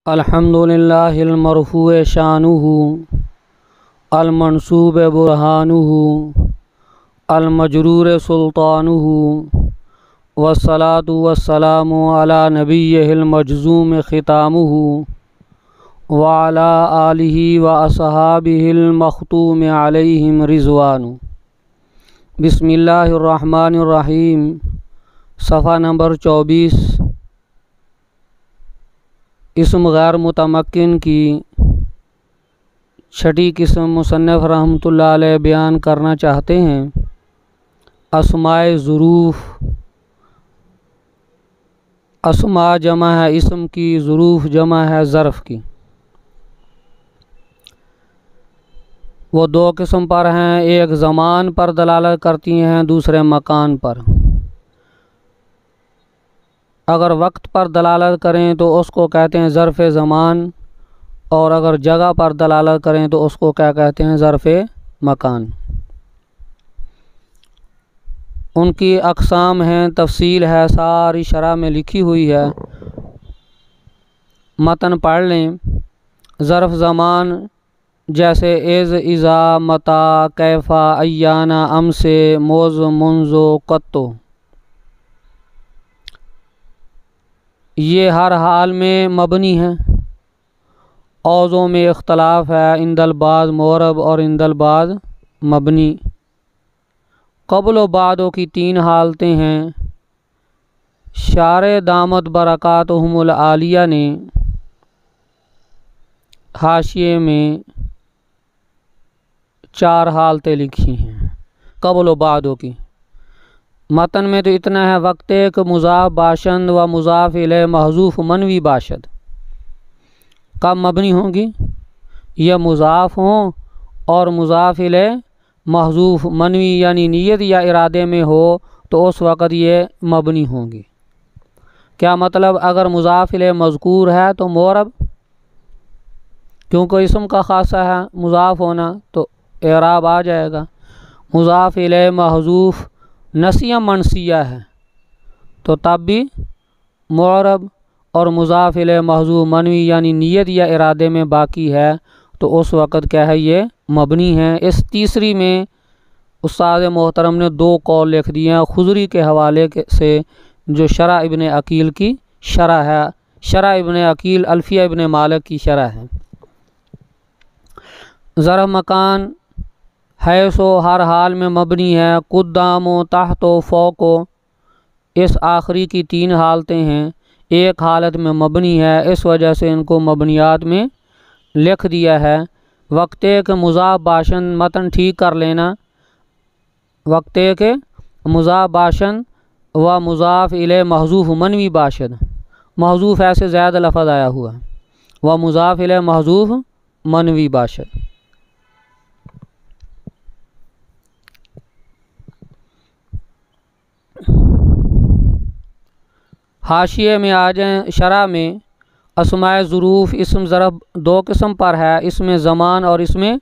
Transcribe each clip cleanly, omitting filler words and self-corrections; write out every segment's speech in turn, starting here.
अल्हम्दुलिल्लाहिल मरफ़ूअ शानुहु अल-मंसूब बुरहानुहु अल-मजरूर सुल्तानुहु वस्सलातु वस्सलामु अला नबिय्यिल मजज़ूम ख़ितामुहु व अला आलिहि व अस्हाबिहिल मख़तूम अलैहिम रिज़वानु। बिस्मिल्लाहिर रहमानिर रहीम। सफ़ा नंबर 24। इस्म गैर मुतमक्किन की छठी किस्म मुसन्निफ़ रहमतुल्लाह अलैह बयान करना चाहते हैं। अस्माए ज़ुरूफ़, अस्मा जमा है इस्म की, ज़ुरूफ़ जमा है ज़र्फ़ की। वो दो किस्म पर हैं, एक ज़मान पर दलालत करती हैं, दूसरे मकान पर। अगर वक्त पर दलालत करें तो उसको कहते हैं ज़र्फ़ ज़मान, और अगर जगह पर दलालत करें तो उसको क्या कहते हैं, ज़र्फ़ मकान। उनकी अक़साम हैं, तफ़सील है, सारी शरह में लिखी हुई है, मतन पढ़ लें। ज़र्फ़ ज़मान जैसे एज़, इज़ा, मता, कैफ़ा, अय्याना, अमसे, मोज़, मुंज़ो, कत्तो, ये हर हाल में मबनी है। औज़ों में इख्तलाफ है, इंदल बाज़ मोरब और इंदल बाज़ मबनी। क़ब्ल व बादों की तीन हालतें हैं। शारे दामत बरकातुहुमुल आलिया ने हाशिए में 4 हालतें लिखी हैं क़ब्ल व बादों की। मतन में तो इतना है, वक्त एक मुज़ाफ़ बाशंद व मुज़ाफ़ इलैह महज़ूफ़ मनवी बाशद। कब मबनी होंगी? यह मुज़ाफ़ हों और मुज़ाफ़ इलैह महज़ूफ़ मनवी यानी नीयत या इरादे में हो तो उस वक़्त ये मबनी होंगी। क्या मतलब? अगर मुज़ाफ़ इलैह मज़कूर है तो मोरब, क्योंकि इस्म का ख़ासा है मुज़ाफ़ होना, तो एराब आ जाएगा। मुज़ाफ़ इलैह महज़ूफ़ नसिया मनसिया है तो तब भी मोरब, और मुज़ाफ़ इलैह महज़ूफ़ मनवी यानी नीयत या इरादे में बाकी है तो उस वक़्त क्या है, ये मबनी है। इस तीसरी में उस्ताद मोहतरम ने 2 कौल लिख दिए हैं खुज़री के हवाले से, जो शरह इब्न अकील की शरह है। शरह इब्न अकील अल्फिया इब्न मालिक की शरह है। ज़र्फ़ मकान है सो हर हाल में मबनी है। कुद्दामो, तहतो, फ़ौको, इस आखिरी की 3 हालतें हैं, एक हालत में मबनी है, इस वजह से इनको मबनियात में लिख दिया है। वक्ते के मुज़ाफ़ बाशन, मतन ठीक कर लेना, वक्ते के मुज़ाफ़ बाशन व मुज़ाफ़ इलैह महज़ूफ़ मनवी बाशद। महज़ूफ़ ऐसे ज़्यादा लफ़ज़ आया हुआ, व मुज़ाफ़ इलैह महज़ूफ़ मनवी बाशद। हाशिए में आ जाएँ। शरह में अस्माए ज़ुरूफ़ इस्म ज़रफ़ 2 किस्म पर है, इसमें ज़मान और इसमें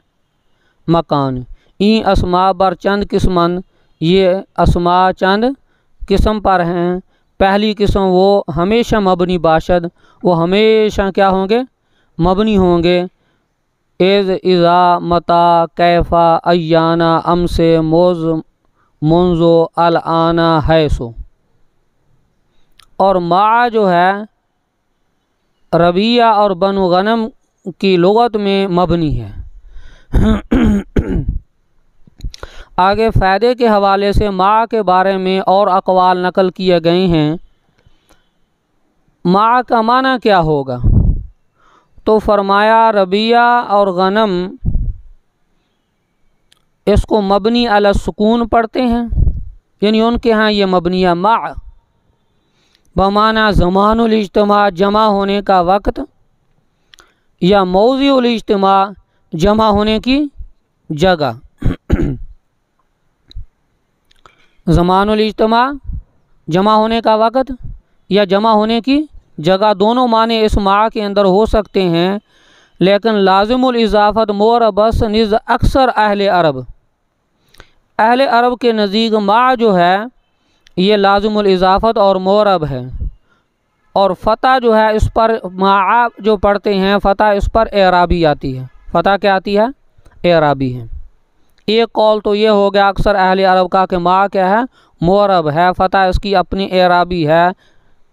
मकान। इन अस्मा पर चंद किस्मन, ये अस्मा चंद किस्म पर हैं। पहली किस्म वो हमेशा मबनी बाशद, वो हमेशा क्या होंगे, मबनी होंगे। एज़, इज़ा, मता, कैफ़ा, अय्याना, अमसे, मोज़, मुंज़ो, अल आना, हैसो। और मा जो है रबिया और बनु गनम की लुगत में मबनी है। आगे फ़ायदे के हवाले से मा के बारे में और अक़वाल नकल किए गए हैं। मा का माना क्या होगा? तो फरमाया रबिया और गनम इसको मबनी अला सुकून पढ़ते हैं, यानी उनके यहाँ ये मबनिया मा बमाना ज़मानुल इज्तिमा, जमा होने का वक्त, या मौज़िउल इज्तिमा, जमा होने की जगह। ज़मानुल इज्तिमा जमा होने का वक्त या जमा होने की जगह, दोनों माने इस मा के अंदर हो सकते हैं, लेकिन लाजिमुल इज़ाफ़त मोरबस निज़ अक्सर अहले अरब, अहले अरब के नज़दीक मा जो है ये लाजिमुल इज़ाफ़त और मोरब है। और फ़तह जो है इस पर मा जो पढ़ते हैं फ़तह इस पर एराबी आती है। फ़तह क्या आती है? एराबी है। एक कौल तो ये हो गया अक्सर अहले अरब का कि मा क्या है? मोरब है, फ़तह इसकी अपनी एराबी है,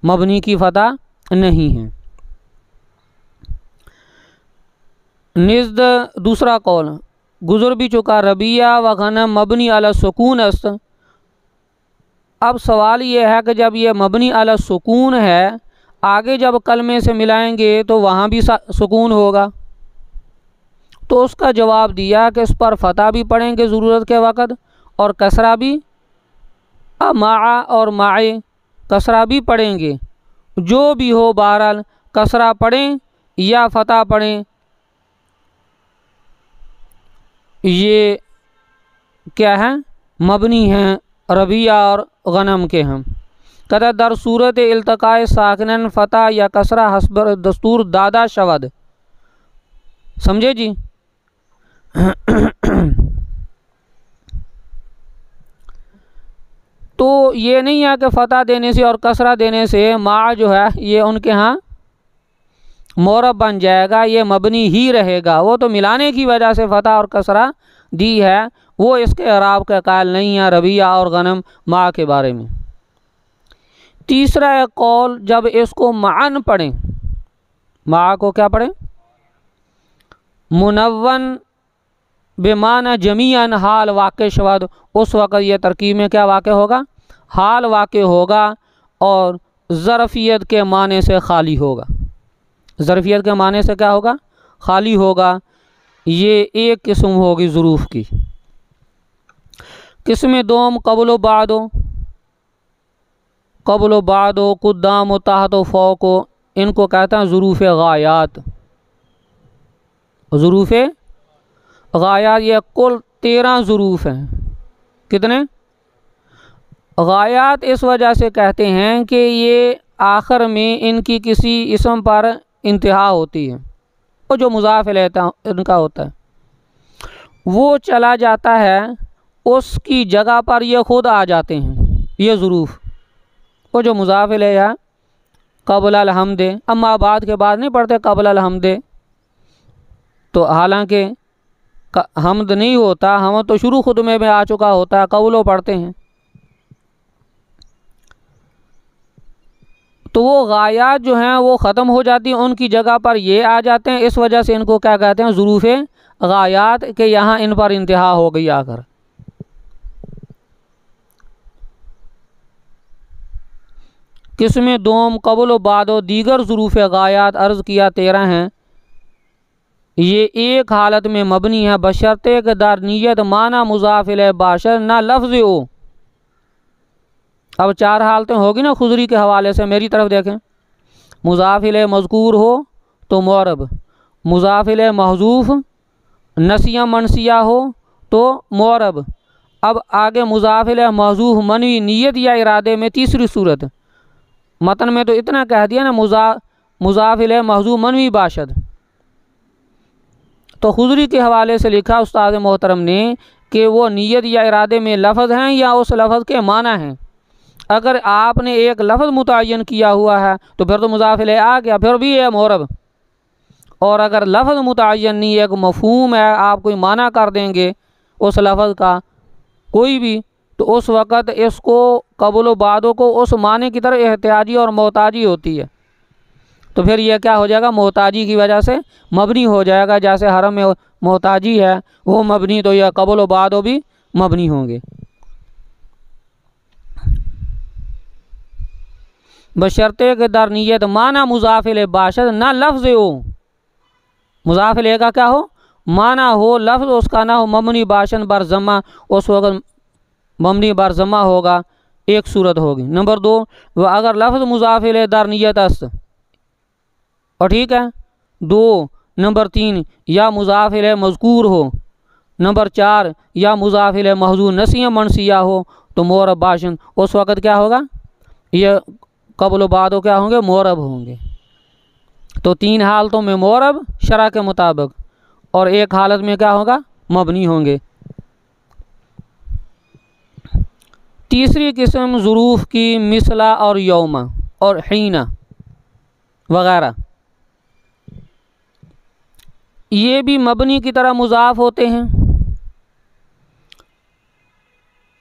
मबनी की फ़तह नहीं है। निज़द दूसरा कौल गुज़र भी चुका रबिया व गनम मबनी अला सुकून अस्त। अब सवाल ये है कि जब ये मबनी अला सुकून है, आगे जब कलमे से मिलाएंगे तो वहाँ भी सुकून होगा। तो उसका जवाब दिया कि इस पर फ़तह भी पढ़ेंगे ज़रूरत के वक़्त और कसरा भी, मा और माए कसरा भी पढ़ेंगे। जो भी हो बहरहाल कसरा पढ़ें या फ़तह पढ़ें, ये क्या है? मबनी हैं, रबिया और गनम के हम। कहता दर सूरत इल्तकाए साकिनन फ़तह या कसरा हस्ब दस्तूर दादा शवद। समझे जी? तो ये नहीं है कि फ़तह देने से और कसरा देने से मा जो है ये उनके यहाँ मोरब बन जाएगा, ये मबनी ही रहेगा। वो तो मिलाने की वजह से फ़तह और कसरा दी है, वो इसके अराब का कायल नहीं है रबिया और गनम मा के बारे में। तीसरा एक कौल जब इसको माअन पढ़ें, मा को क्या पढ़ें? मुनव्वन बेमाना जमीअन हाल वाक़ शवद, उस वक़्त ये तरकीब में क्या वाक़ होगा? हाल वाक़ होगा और ज़रफ़ियत के माने से खाली होगा। ज़रफ़ियत के माने से क्या होगा? खाली होगा। ये एक किस्म होगी ज़ुरूफ़ की। किस्म दोम क़ब्ल बादो, क़ब्ल बादो कुद्दाम ताहत फ़ौको, इनको कहते हैं ज़ुरूफ़ गायात। ज़ुरूफ़ गायात ये कुल 13 ज़ुरूफ़ हैं। कितने? गायात इस वजह से कहते हैं कि ये आखिर में इनकी किसी इसम पर इंतहा होती है, वो जो मुज़ाफ़ इलैहि इनका होता है वो चला जाता है, उसकी जगह पर ये ख़ुद आ जाते हैं। ये ज़ुरूफ़ वो जो मुज़ाफ़ इलैहि है क़ब्ल अल हमदे, अम्मा बाद के बाद नहीं पढ़ते क़ब्ल अल हमदे, तो हालांकि हमद नहीं होता, हम तो शुरू खुद में आ चुका होता है, क़ब्लो पढ़ते हैं। तो वो गायात जो हैं वो ख़त्म हो जाती हैं, उनकी जगह पर ये आ जाते हैं। इस वजह से इनको क्या कहते हैं? ज़ुरूफ़ गायात, के यहाँ इन पर इंतहा हो गई आकर। किस्म दोम क़ब्ल बादो दीगर ज़ुरूफ़ गायात अर्ज़ किया 13 हैं। ये एक हालत में मबनी है बशर्ते के दर नीयत माना मुज़ाफ़ इलैहि बाशर ना लफ्ज़ हो। अब 4 हालतें होगी ना खुजरी के हवाले से, मेरी तरफ देखें। मुज़ाफ़ इलैहि मज़कूर हो तो मोरब, मुज़ाफ़ इलैहि महज़ूफ़ नसिया मनसिया हो तो मोरब। अब आगे मुज़ाफ़ इलैहि महज़ूफ़ मनवी नीयत या इरादे में तीसरी सूरत। मतन में तो इतना कह दिया ना मुज़ाफ़ इलैहि महज़ूफ़ मनवी बाशद, तो खुजरी के हवाले से लिखा उस्ताद मोहतरम ने कि वो नीयत या इरादे में लफ्ज़ हैं या उस लफ्ज़ के माना हैं। अगर आपने एक लफ्ज़ मुतय्यन किया हुआ है तो फिर तो मुज़ाफ़ इलैहि आ गया, फिर भी है मोरब। और अगर लफ्ज़ मुतय्यन नहीं, एक मफ़हूम है, आप कोई माना कर देंगे उस लफ्ज़ का कोई भी, तो उस वक़्त इसको क़ब्ल बादो को उस माने की तरफ एहतियाजी और मोहताजी होती है, तो फिर यह क्या हो जाएगा? मोहताजी की वजह से मबनी हो जाएगा। जैसे हरम में मोहताजी है वो मबनी, तो यह क़ब्ल बादो भी मबनी होंगे। बशर्ते के दर नीयत माना मुज़ाफ़ इलैहि बाशद ना लफ्ज़ हो, मुज़ाफ़ इलैहि का क्या हो? माना हो, लफ्ज़ उसका ना हो मबनी बाशन बर ज़म्मा, उस वक़्त मबनी बर ज़म्मा होगा। एक सूरत होगी। नंबर 2, वह अगर लफ्ज़ मुज़ाफ़ इलैहि दर नीयत अस्त, और ठीक है 2। नंबर 3, या मुज़ाफ़ इलैहि मज़कूर हो। नंबर 4, या मुज़ाफ़ इलैहि महज़ूफ़ नसिया मनसिया हो तो मोरब बाशन, उस वक़्त क्या होगा? यह क़ब्ल बादो क्या होंगे? मोरब होंगे। तो 3 हालतों में मोरब शरअ के मुताबिक, और एक हालत में क्या होगा? मबनी होंगे। तीसरी किस्म ज़ुरूफ़ की मिसला और यौमा और हीना। वगैरह, ये भी मबनी की तरह मुज़ाफ़ होते हैं।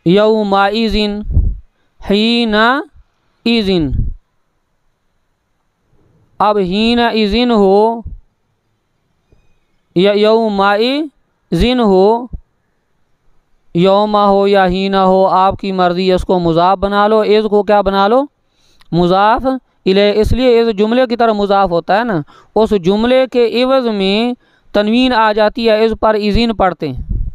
यौमाइज़िन, हीना इज़िन, अब हीना इज़िन हो या यौमाइज़िन हो, यौमा हो या हीना हो, आपकी मर्ज़ी, इसको मुज़ाफ़ बना लो, इज़ को क्या बना लो, मुज़ाफ़ इले, इसलिए इस जुमले की तरह मुज़ाफ़ होता है ना, उस जुमले के इवज़ में तनवीन आ जाती है, इस पर इज़िन पढ़ते हैं।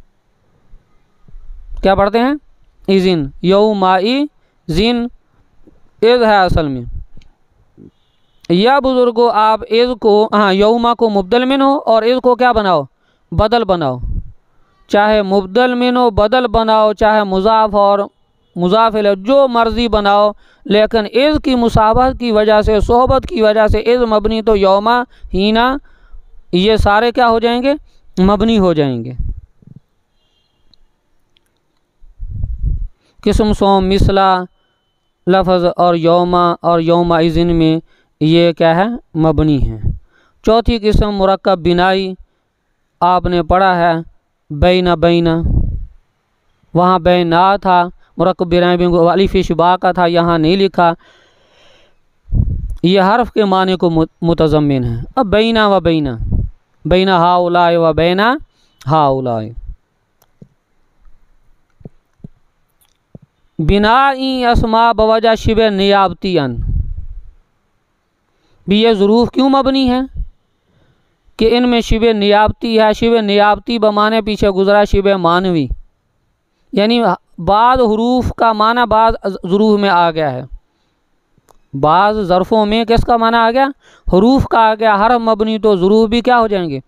क्या पढ़ते हैं? इज़िन। यौमाइज़िन इज़ है असल में। या बुज़ुर्गो आप इज़ को, हाँ, यौमा को मुब्दल मिन हो और इज़ को क्या बनाओ, बदल बनाओ। चाहे मुब्दल मिन हो बदल बनाओ, चाहे मुज़ाफ़ और मुज़ाफ़ इलैह, जो मर्ज़ी बनाओ, लेकिन इज़ की मुसाबहत की वजह से, सोहबत की वजह से इज़ मबनी, तो यौमा, हीना, ये सारे क्या हो जाएंगे, मबनी हो जाएंगे। किस्म सोम, मिसला लफ्ज़ और यौमा और यौमाइज़िन में ये क्या है, मबनी है। चौथी किस्म मुरक्कब बिनाई, आपने पढ़ा है बैना बैना, वहाँ बैना था, मुरक्कब बिनाई भी अलिफ शुबा का था, यहाँ नहीं लिखा, ये हर्फ के माने को मुतज़म्मिन है। अब बैना व बैना, बैना हाउलाए व बैना हाउलाए। बिनाई अस्मा बवजह शिबे नियाबतियन, भी ये ज़ुरूफ़ क्यों मबनी है कि इनमें शिबे नियाबती है। शिबे नियाबती बमाने पीछे गुजरा शिबे मानवी, यानी बाद हुरूफ का माना बाद ज़ुरूफ़ में आ गया है, बाद ज़रफ़ों में किसका माना आ गया, हुरूफ का आ गया। हर मबनी तो ज़ुरूफ़ भी क्या हो जाएंगे,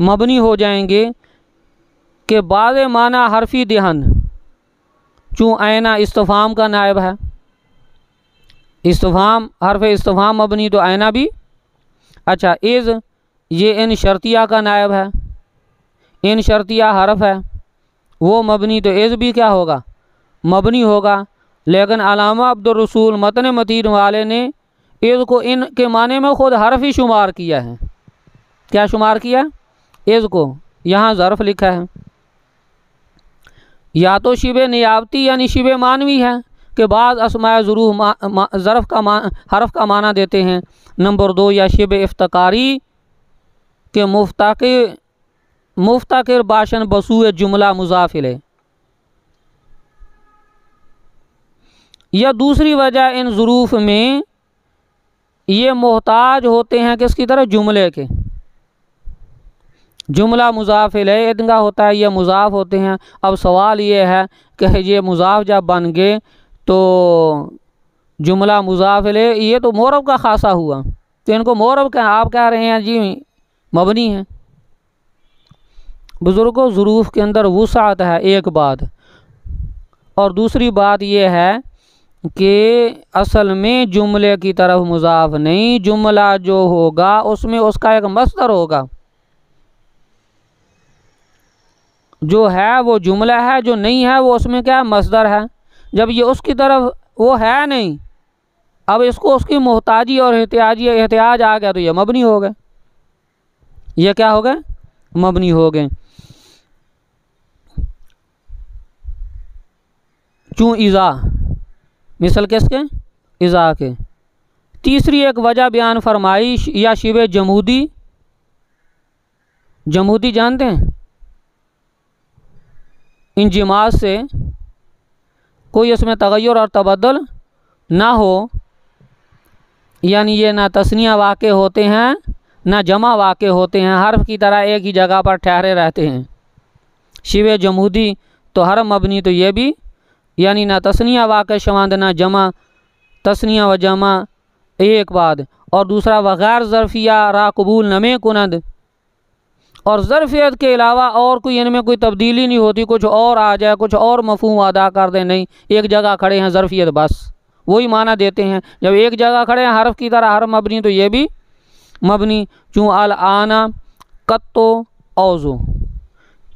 मबनी हो जाएंगे। कि बाद माना हरफी दिहन, चूँ ऐना इस्तिफ़ाम का नायब है, इस्तिफ़ाम हरफ इस्तिफ़ाम मबनी, तो ऐना भी। अच्छा, इज़ ये इन शर्तिया का नायब है, इन शर्तिया हरफ है, वो मबनी, तो इज़ भी क्या होगा, मबनी होगा। लेकिन अलामा अब्दुल रसूल मतन मतीन वाले ने इज़ को इन के माने में ख़ुद हरफ ही शुमार किया है। क्या शुमार किया, इज़ को, यहाँ ज़र्फ़ लिखा है। या तो शिबे नियाबती यानी शिबे मानवी है कि बाद अस्माए ज़ुरूफ़ ज़र्फ़ का हरफ का माना देते हैं। नंबर 2, या शिबे इफ्तकारी के मुफ्ताकिर बाशन बसूए जुमला मुज़ाफ़िले। या दूसरी वजह, इन ज़ुरूफ़ में ये मोहताज होते हैं किसकी तरह, जुमले के। जुमला मुज़ाफ़िले इनका होता है, ये मुज़ाफ़ होते हैं। अब सवाल ये है कि ये मुज़ाफ़ जब बन गए तो जुमला मुज़ाफ़िले, ये तो मोरब का ख़ासा हुआ, तो इनको मोरब का आप कह रहे हैं जी मबनी है। बुज़ुर्गों, ज़ुरूफ़ के अंदर वुसाअत है एक बात, और दूसरी बात यह है कि असल में जुमले की तरफ मुज़ाफ़ नहीं, जुमला जो होगा उसमें उसका एक मस्दर होगा, जो है वो जुमला है, जो नहीं है वो उसमें क्या मस्दर है। जब ये उसकी तरफ वो है नहीं, अब इसको उसकी मोहताजी और एहतियाज आ गया, तो ये मबनी हो गए, ये क्या हो गए, मबनी हो गए। चूँ इज़ा, मिसल किसके, इज़ा के। तीसरी एक वजह बयान फरमाई, या शिबे जमूदी, जमूदी जानते हैं, इन जिमात से कोई इसमें तगय्युर और तबद्दुल ना हो, यानी ये ना तस्निया वाक़े होते हैं ना जमा वाक़े होते हैं, हर्फ की तरह एक ही जगह पर ठहरे रहते हैं। शिबे जमूदी तो हर मबनी, तो ये भी यानी ना तस्निया वाक़े शवांद ना जमा, तस्निया व जमा एक बाद। और दूसरा वग़ैर ज़रफ़िया रा कबूल नमे कुनद, और ज़रफ़ियत के अलावा और कोई इनमें कोई तब्दीली नहीं होती, कुछ और आ जाए, कुछ और मफ़हूम अदा कर दे, नहीं, एक जगह खड़े हैं ज़रफ़ियत, बस वही माना देते हैं। जब एक जगह खड़े हैं हरफ की तरह हर मबनी, तो ये भी मबनी। चूँ अल आना कत्तो औज़ो।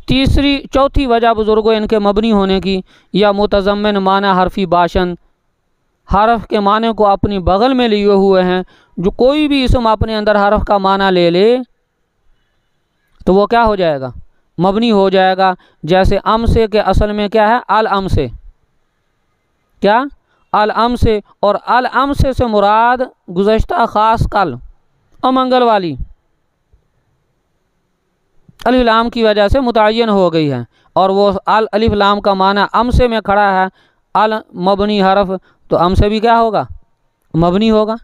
चौथी वजह बुज़ुर्गों इनके मबनी होने की, या मुतज़म्मिन माना हरफी बाशन, हरफ के माने को अपनी बगल में लिए हुए हैं। जो कोई भी इसम अपने अंदर हरफ का माना ले ले तो वो क्या हो जाएगा, मबनी हो जाएगा। जैसे अम से के असल में क्या है, अल अम से, क्या, अल अम से। और अल अम से मुराद गुज़श्ता ख़ास कल अमंगल वाली अलिफ लाम की वजह से मुतय्यन हो गई है। और वो अल अलिफ लाम का माना अम से में खड़ा है, अल मबनी हरफ, तो अम से भी क्या होगा, मबनी होगा।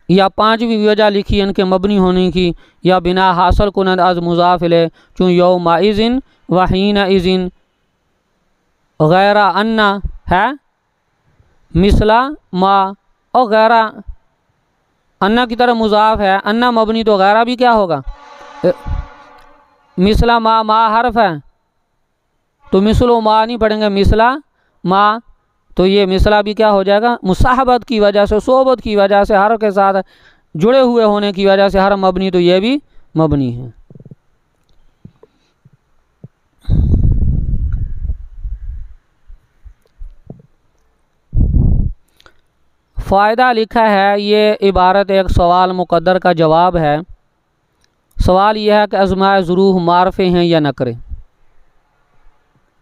या पांचवी वजह लिखी इनके मबनी होने की, या बिना हासिल कुनद अज मुजाफिल चूँ यौम इज़िन वहीन इज़िन गैरा अन्ना है मिसला मा, और गैरा अन्ना की तरह मुजाफ है, अन्ना मबनी तो गैरा भी क्या होगा, मिसला मा हर्फ है तो मिसलो मा नहीं पढ़ेंगे, मिसला मा। तो ये मिसला भी क्या हो जाएगा, मुसाहबत की वजह से, सोबत की वजह से, हर के साथ जुड़े हुए होने की वजह से हर मबनी, तो ये भी मबनी है। फ़ायदा लिखा है, ये इबारत एक सवाल मुक़द्दर का जवाब है। सवाल यह है कि अस्माए ज़ुरूफ़ मारफ़े हैं या नकरे।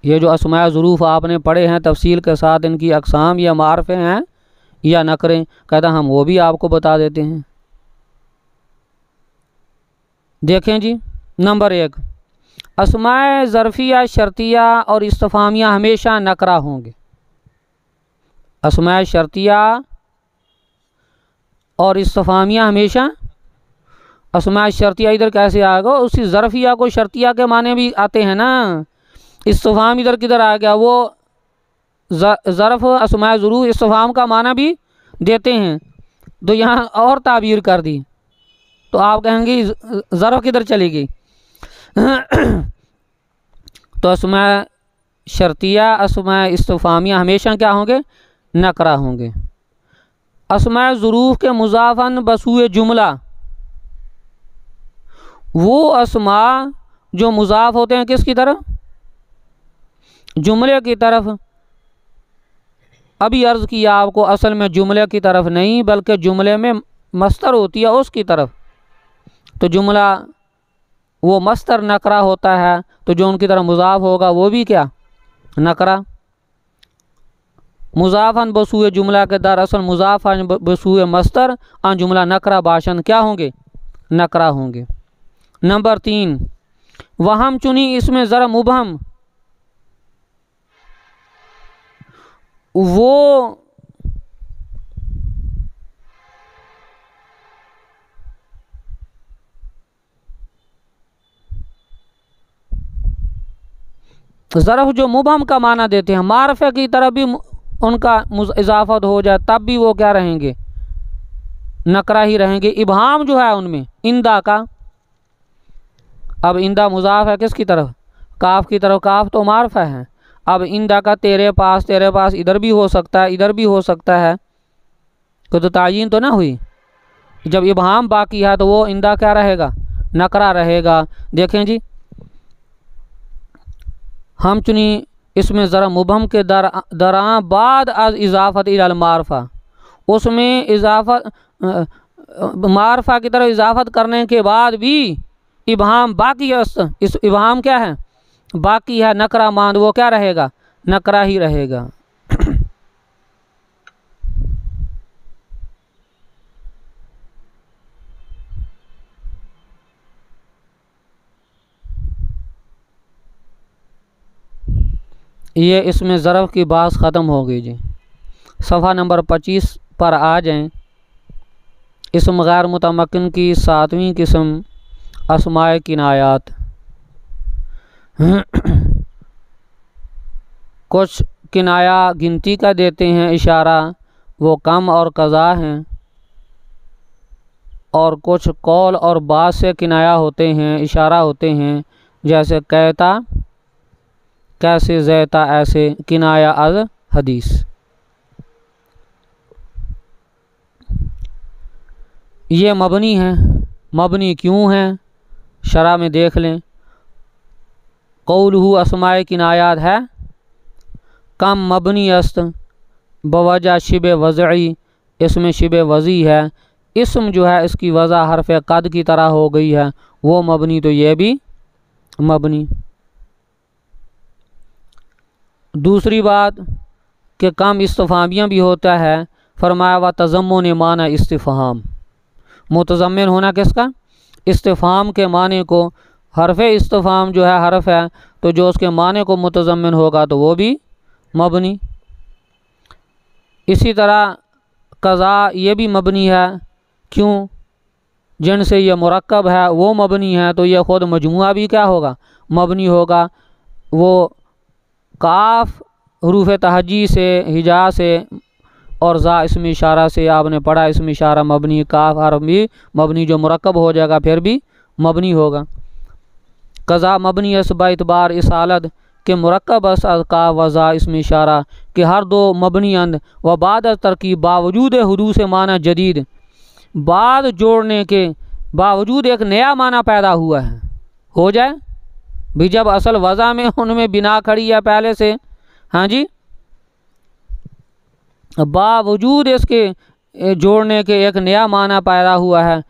ये जो अस्माए ज़ुरूफ़ आपने पढ़े हैं तफसील के साथ, इनकी अक़साम या मारफ़े हैं या नकरे, कहता हम वो भी आपको बता देते हैं। देखें जी, नंबर 1, अस्माए ज़रफ़िया शर्तिया और इस्तिफ़ामिया हमेशा नकरा होंगे। अस्माए शर्तिया और इस्तिफ़ामिया हमेशा, अस्माए शर्तिया इधर कैसे आएगा, उसी ज़रफ़िया को शर्तिया के माने भी आते हैं ना। इस्तिफ़ाम इधर किधर आ गया, वो ज़रफ़ अस्माए ज़ुरूफ़ इस्तिफ़ाम का माना भी देते हैं, तो यहाँ और ताबीर कर दी, तो आप कहेंगे ज़रफ़ किधर चली गई। तो अस्माए शर्तिया, अस्माए इस्तिफ़ामिया हमेशा क्या होंगे, नकरा होंगे। अस्माए ज़ुरूफ़ के मुज़ाफ़न बसूए जुमला, वो अस्मा जो मुज़ाफ़ होते हैं किसकी तरफ, जुमले की तरफ। अभी अर्ज़ किया आपको, असल में जुमले की तरफ नहीं बल्कि जुमले में मस्तर होती है उसकी तरफ। तो जुमला वो मस्तर नकरा होता है, तो जो उनकी तरफ मुज़ाफ़ होगा वो भी क्या, नकरा। मुज़ाफ़न बसूए जुमला के दरअसल मुज़ाफ़न बसूए मस्तर अन जुमला नकरा बाशन क्या होंगे, नकरा होंगे। नंबर 3, वहम चुनी इसमें ज़रा मुबहम, वो ज़रफ़ जो मुबहम का माना देते हैं, मारफ़े की तरफ भी उनका इजाफत हो जाए तब भी वो क्या रहेंगे, नकरा ही रहेंगे। इबहाम जो है उनमें इंदा का, अब इंदा मुज़ाफ़ है किसकी तरफ, काफ की तरफ, काफ तो मारफ़ा है। अब इंदा का तेरे पास इधर भी हो सकता है, इधर भी हो सकता है, तो तायीन तो ना हुई। जब इबहाम बाकी है तो वो इंदा क्या रहेगा, नकरा रहेगा। देखें जी, हम चुनी इसमें ज़रा मुबहम के दरा बाद अज इजाफ़त इल मारफ़ा, उसमें इजाफ़त मारफ़ा की तरफ इजाफ़त करने के बाद भी इबहाम बाकी है, इस इबहाम क्या है, बाकी है, नकरा मांद, वो क्या रहेगा, नकरा ही रहेगा। ये इसमें ज़रफ़ की बात ख़त्म हो गई जी। सफ़ा नंबर 25 पर आ जाएं। इसम गैर मुतमक्किन की 7वीं किस्म अस्माए किनायात। कुछ किनाया गिनती का देते हैं इशारा, वो कम और कज़ा हैं, और कुछ कौल और बात से किनाया होते हैं, इशारा होते हैं, जैसे कहता, कैसे, ज़ैता, ऐसे, किनाया अज हदीस। ये मबनी है। मबनी क्यों है, शरा में देख लें। कौलहू अस्माए किनायात है, कम मबनी अस्त बवजह शिब वज़ई, इसमें शिब वज़ी है, इसम जो है इसकी वज़ा हरफ कद की तरह हो गई है, वो मबनी, तो ये भी मबनी। दूसरी बात कि कम इस्तिफ़ामियाँ भी होता है, फरमाया व तज़म्मुन माना इस्तिफ़हाम, मुतज़म्मिन होना किसका, इस्तिफ़हाम के माने को, हरफ इस्तिफ़हाम जो है हरफ है तो जो उसके माने को मुतज़म्मिन होगा तो वो भी मबनी। इसी तरह कज़ा ये भी मबनी है, क्यों, जिनसे ये मुरक्कब है वो मबनी है, तो ये ख़ुद मजमुआ भी क्या होगा, मबनी होगा। वो काफ हरूफ तहजी से, हिजा से और ज़ा इसमें इशारा से आपने पढ़ा, इसमें इशारा मबनी, काफ हरफ भी मबनी, जो मुरक्कब हो जाएगा फिर भी मबनी होगा। कज़ा मबनी असबा इतबार इसालत के मुरक्कब अस का वज़ा इसमें इशारा कि हर दो मबनी अंद व बाद तरकीब बावजूद हुदूस माना जदीद, बाद जोड़ने के बावजूद एक नया माना पैदा हुआ है, हो जाए भी जब असल वज़ा में उनमें बिना खड़ी है पहले से, हाँ जी, बावजूद इसके जोड़ने के एक नया माना पैदा हुआ है,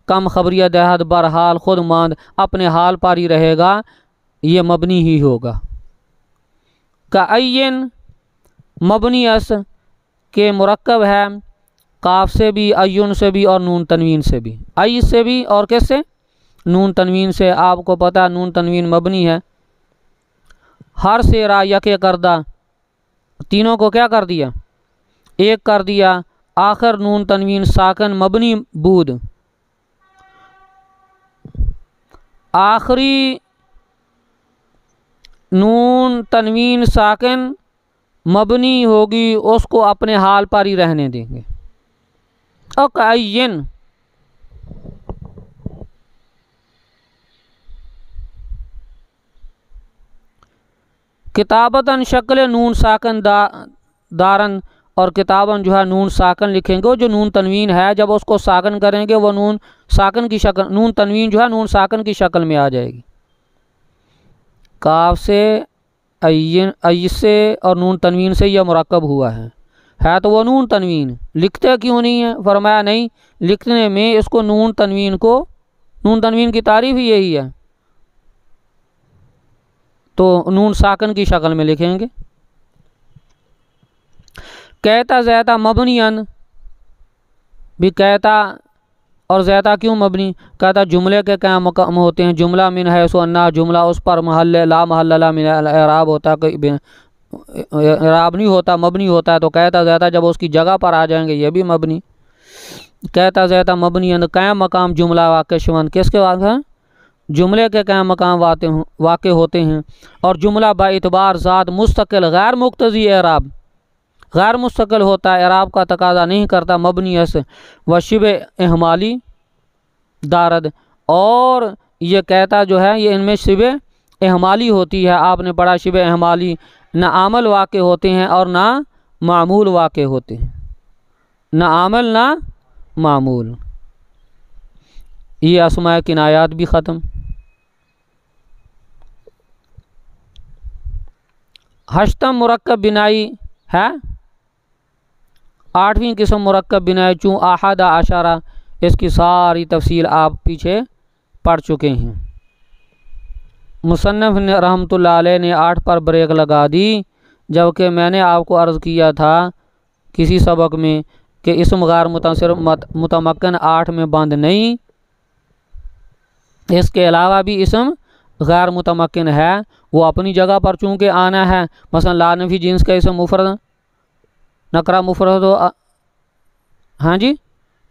कम खबरिया देहत बरहाल खुद मांद अपने हाल पर ही रहेगा, ये मबनी ही होगा। का अय्यन मबनी अस के मुरक्कब है, काफ से भी, अय्युन से भी और नून तनवीन से भी, अय से भी और किससे, नून तनवीन से। आपको पता है नून तनवीन मबनी है। हर से रा यके करदा, तीनों को क्या कर दिया, एक कर दिया। आखिर नून तनवीन साकन मबनी बूद, आखिरी नून तनवीन साकन मबनी होगी, उसको अपने हाल पर ही रहने देंगे। अय्यन किताबतन शक्ल नून साकन दारन, और किताबन जो है नून साकन लिखेंगे, जो नून तनवीन है जब उसको साकन करेंगे वो नून साकन की शक्ल, नून तनवीन जो है नून साकन की शक्ल में आ जाएगी। काफ से, अय्यन, अय से और नून तनवीन से यह मुरक्कब हुआ है तो वो नून तनवीन। लिखते क्यों नहीं है, फरमाया नहीं, लिखने में इसको नून तनवीन को, नून तनवीन की तारीफ ही यही है, तो नून साकन की शक्ल में लिखेंगे। कहता ज़ैता मबनियन भी, कहता और ज़ैता क्यों मबनी, कहता जुमले के क्या मकाम होते हैं, जुमला मिन है सो अन्ना, जुमला उस पर महल्ले ला महल्ला मिन एराब होता है, एराब नहीं होता, मबनी होता है। तो कहता ज़ैता जब उसकी जगह पर आ जाएंगे ये भी मबनी। कहता ज़ैता मबनियन क्या मकाम जुमला वाक़ शवन, किसके वाक़ हैं, जुमले के क्या मकाम वाक़ होते हैं। और जुमला बाइतबार ज़ात मुस्तकिल गैर मुक्तज़ी एराब, गैर मुस्तकिल होता है, एराब का तकाजा नहीं करता, मबनी अस व शिब एहमाली दारद, और ये कहता जो है ये इनमें शिब एहमाली होती है। आपने पढ़ा शिब एहमाली न आमल वाक़े होते हैं और ना मामूल वाक़े होते हैं, न आमल ना मामूल। ये अस्माए किनायात भी ख़त्म। हश्तम मुरक्कब बिनाई है, आठवीं किस्म मुरक्कब बिनाई, चूँ आहदा आशारा, इसकी सारी तफसील आप पीछे पढ़ चुके हैं। मुसन्नफ़ ने रहमतुल्लाह अलैह ने 8 पर ब्रेक लगा दी, जबकि मैंने आपको अर्ज़ किया था किसी सबक में कि इसम गैर मुतमक्कन 8 में बंद नहीं, इसके अलावा भी इसम गैर मुतमक्किन है, वो अपनी जगह पर चूँकि आना है। मसलन ला नफ़ी जिन्स का इसम मुफरद, नकरा मुफरद हो, हाँ जी,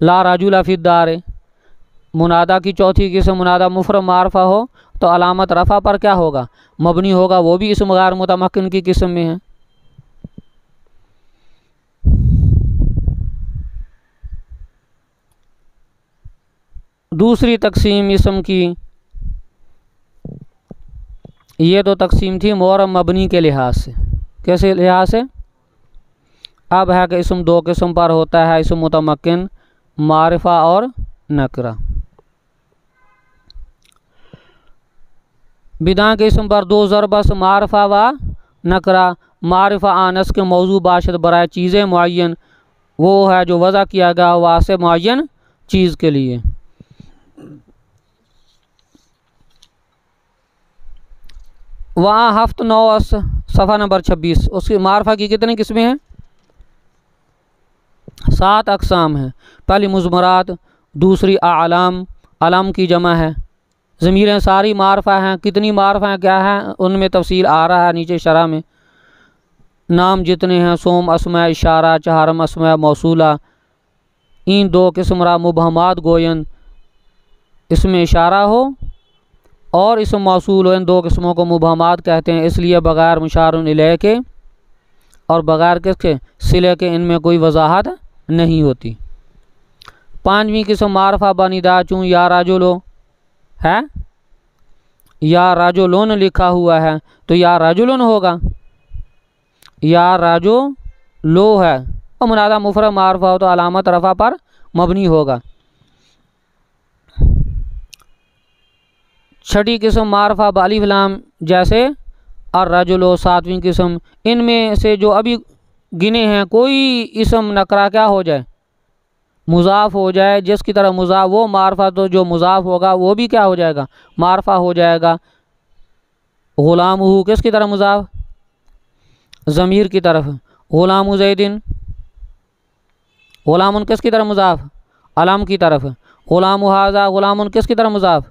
ला राजुला फिद्दार, मुनादा की चौथी किस्म मुनादा मुफरद मारफा हो तो अलामत रफ़ा पर क्या होगा, मबनी होगा, वो भी इसम गैर मुतमक्किन की किस्म में है। दूसरी तकसीम इसम की, ये तो तकसीम थी मुअर्रब मबनी के लिहाज से, कैसे लिहाज से। अब है कि इसम 2 किस्म पर होता है, इसम मुतमक्किन, मारिफा और नकरा। बिदा के इसम पर 2 ज़रबस मारफा व नकरा मारिफा आनस के मौजू बाशत बराए चीज़ें मुअय्यन, वो है जो वज़ा किया गया वास्ते मुअय्यन चीज़ के लिए। वहाँ हफ्त 9 सफ़ा नंबर 26। उसकी मारिफा की कितनी किस्में हैं? 7 अक़साम हैं। पहली मुज़मरात, दूसरी आलाम, आलाम की जमा है। ज़मीरें सारी मारिफा हैं। कितनी मारिफा हैं, क्या हैं, उनमें तफसील आ रहा है नीचे शरह में। नाम जितने हैं, सोम अस्मा इशारा, चहारम अस्मा मौसूला। इन 2 किस्म रा मुबहमात गोयन, इसमें इशारा हो और इसम मौसूल हो, इन 2 किस्मों को मुबहमात कहते हैं। इसलिए बग़ैर मुशारुन इलैह के और बग़ैर किसके सिले के इनमें कोई वजाहत नहीं होती। 5वीं किस्म मारफा बनिदा, चूँ या राजुलो है, या राजुलोन लिखा हुआ है तो या राजुलन होगा, या राजो लो है और मुनादा मुफरद मारफा हो तो अलामत रफ़ा पर मबनी होगा। 6ठी किस्म मारफा बालिफ लाम जैसे और राजुलो। 7वीं किस्म, इनमें से जो अभी गिने हैं कोई इसम नकरा क्या हो जाए, मुज़ाफ़ हो जाए, जिसकी तरह मुज़ाफ़ वो मारफा, तो जो मुज़ाफ़ होगा वो भी क्या हो जाएगा, मारफा हो जाएगा। ग़ुलाम हु किसकी तरह मुज़ाफ़, ज़मीर की तरफ। ग़ुलाम ज़ैदिन, ग़ुलामुन किसकी तरह मुज़ाफ़, अलम की तरफ। ग़ुलाम हाज़ा, ग़ुलामुन किसकी तरह मुज़ाफ़,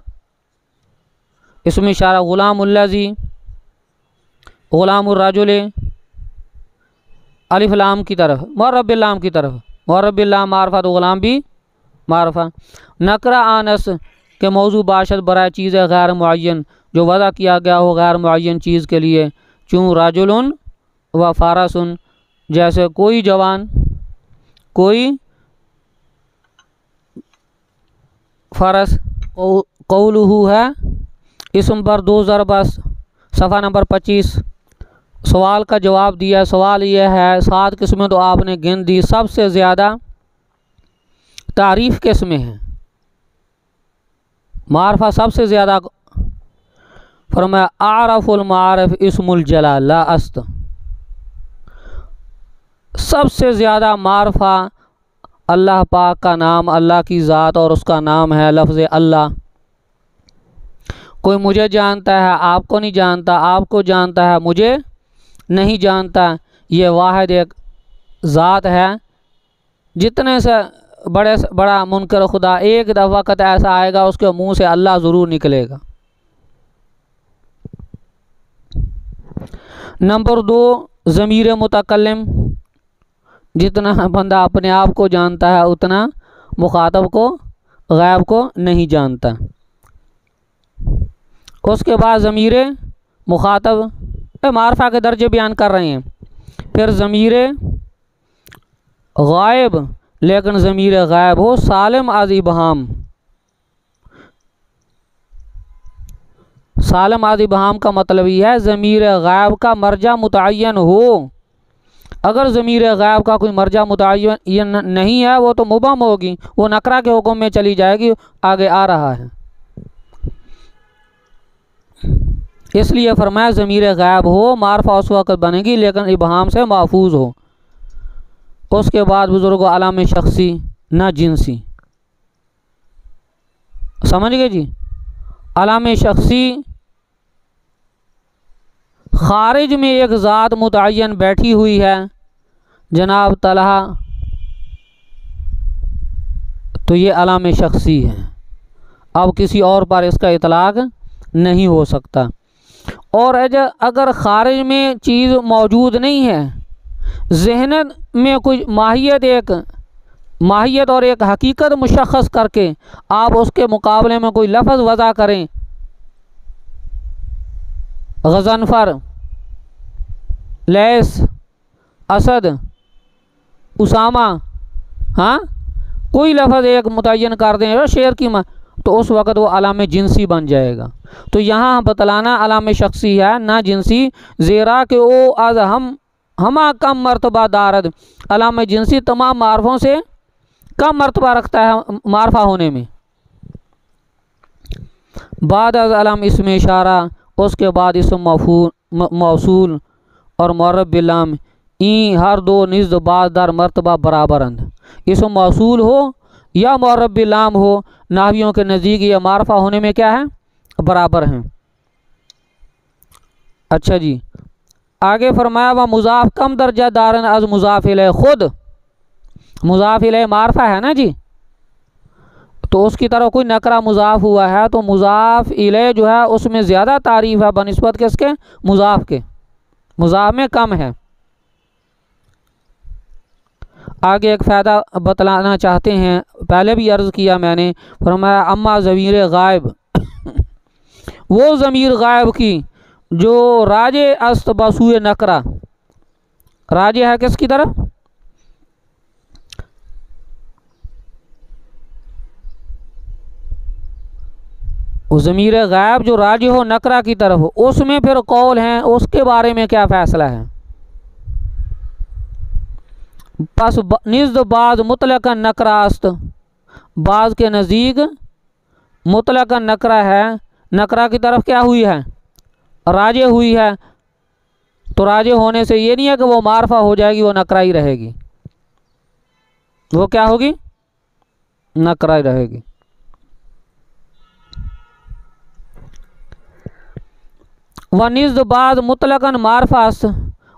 इसमें इशारा। ग़ुलामुल्लज़ी, ग़ुलामुर राजुले, अलिफ लाम की तरफ, मुअर्रबिल लाम की तरफ। मुअर्रबिल लाम मारफा तो ग़ुलाम भी मारफा। नकरा आनस के मौजू बाशत बराए चीज़ गैर मुअय्यन, जो वज़ा किया गया हो गैर मुअय्यन चीज़ के लिए। चूँ राजुलन व फ़ारसुन, जैसे कोई जवान, कोई फ़रस। कौलुहु है इसम पर 2 ज़रबस, सफ़ा नंबर 25। सवाल का जवाब दिया। सवाल यह है 7 किस्में तो आपने गिन दी, सबसे ज़्यादा तारीफ़ किस्में हैं, मारफा सबसे ज़्यादा। फरमाया आरफुल मारफ इस्मुल जलाल ला अस्त, सबसे ज़्यादा मारफा अल्लाह पाक का नाम, अल्लाह की ज़ात और उसका नाम है लफ्ज़ अल्लाह। कोई मुझे जानता है, आपको नहीं जानता, आपको जानता है, मुझे नहीं जानता। ये वाहिद एक ज़ात है। जितने से बड़ा मुनकर खुदा, एक वक़्त ऐसा आएगा उसके मुंह से अल्लाह ज़रूर निकलेगा। नंबर 2 ज़मीर मुतकल्लिम, जितना बंदा अपने आप को जानता है उतना मुखातब को, गैब को नहीं जानता। उसके बाद ज़मीर मुखातब मारफा के दर्जे बयान कर रहे हैं। फिर ज़मीर गायब, लेकिन ज़मीर गायब हो सालिम आज इबहाम, सालिम आज इबहाम का मतलब ये है ज़मीर गायब का मर्जा मुतअय्यन हो। अगर ज़मीर गायब का कोई मर्जा मुतअय्यन नहीं है वो तो मुबहम होगी, वो नकरा के हुक्म में चली जाएगी। आगे आ रहा है, इसलिए फरमाया ज़मीर गायब हो, मारफा उस वक़्त बनेगी लेकिन इबहाम से महफूज हो। उसके बाद बुज़ुर्ग अलाम शख्सी ना जिनसी, समझ गए जी। अलाम शख्सी, खारिज में एक ज़ात मुतअय्यन बैठी हुई है, जनाब तलहा, तो ये अलाम शख्सी है। अब किसी और पर इसका इतलाक़ नहीं हो सकता। और अगर खारिज में चीज़ मौजूद नहीं है, ज़हन में कोई माहियत और एक हकीकत मुशख़्ख़स करके आप उसके मुकाबले में कोई लफ्ज़ वज़ा करें, गज़नफ़र, लैस, असद, उसामा, हाँ, कोई लफ्ज़ एक मुतय्यन कर दें और शेर की तो उस वक़्त वो अलाम जिनसी बन जाएगा। तो यहाँ बतलाना अलाम शख्सी है ना जिनसी, ज़ेरा के ओ आज हमा कम मरतबा दारद, अलाम जिनसी तमाम मारफों से कम मरतबा रखता है मारफा होने में। बाद अलाम इसमें इशारा, उसके बाद इसम मौसूल और मुअर्रब बिल्लाम ई हर दो निज़ बाज़ दर मरतबा बराबर अंद। इसम मौसूल हो या मुअर्रब बिल्लाम हो, नाहवियों के नज़दीक या मारफा होने में क्या है, बराबर हैं। अच्छा जी, आगे फरमाया व मुज़ाफ कम दर्जा दारन अज मुज़ाफ इलैह। खुद मुज़ाफ इलैह मारफा है ना जी, तो उसकी तरफ कोई नकरा मुज़ाफ हुआ है तो मुज़ाफ इलैह जो है उसमें ज़्यादा तारीफ़ है बनिस्बत किसके, मुज़ाफ के। मुज़ाफ में कम है। आगे एक फ़ायदा बतलाना चाहते हैं, पहले भी अर्ज़ किया मैंने, फरमाया अम्मा ज़मीर गायब वो ज़मीर गायब की जो राजे अस्त बसूए नकरा, राजे है किसकी तरफ, ज़मीर गायब जो राजे हो नकरा की तरफ, उसमें फिर कौल हैं, उसके बारे में क्या फ़ैसला है। बस निज़्द बाज़ मुतलकन नकरा अस्त, बाज़ के नज़दीक मुतलकन नकरा है, नकरा की तरफ क्या हुई है, राजे हुई है। तो राजे होने से ये नहीं है कि वो मारफा हो जाएगी, वो नकरा ही रहेगी, वो क्या होगी, नकरा ही रहेगी। व निज़्द बाज़ मुतलकन मारफा अस्त,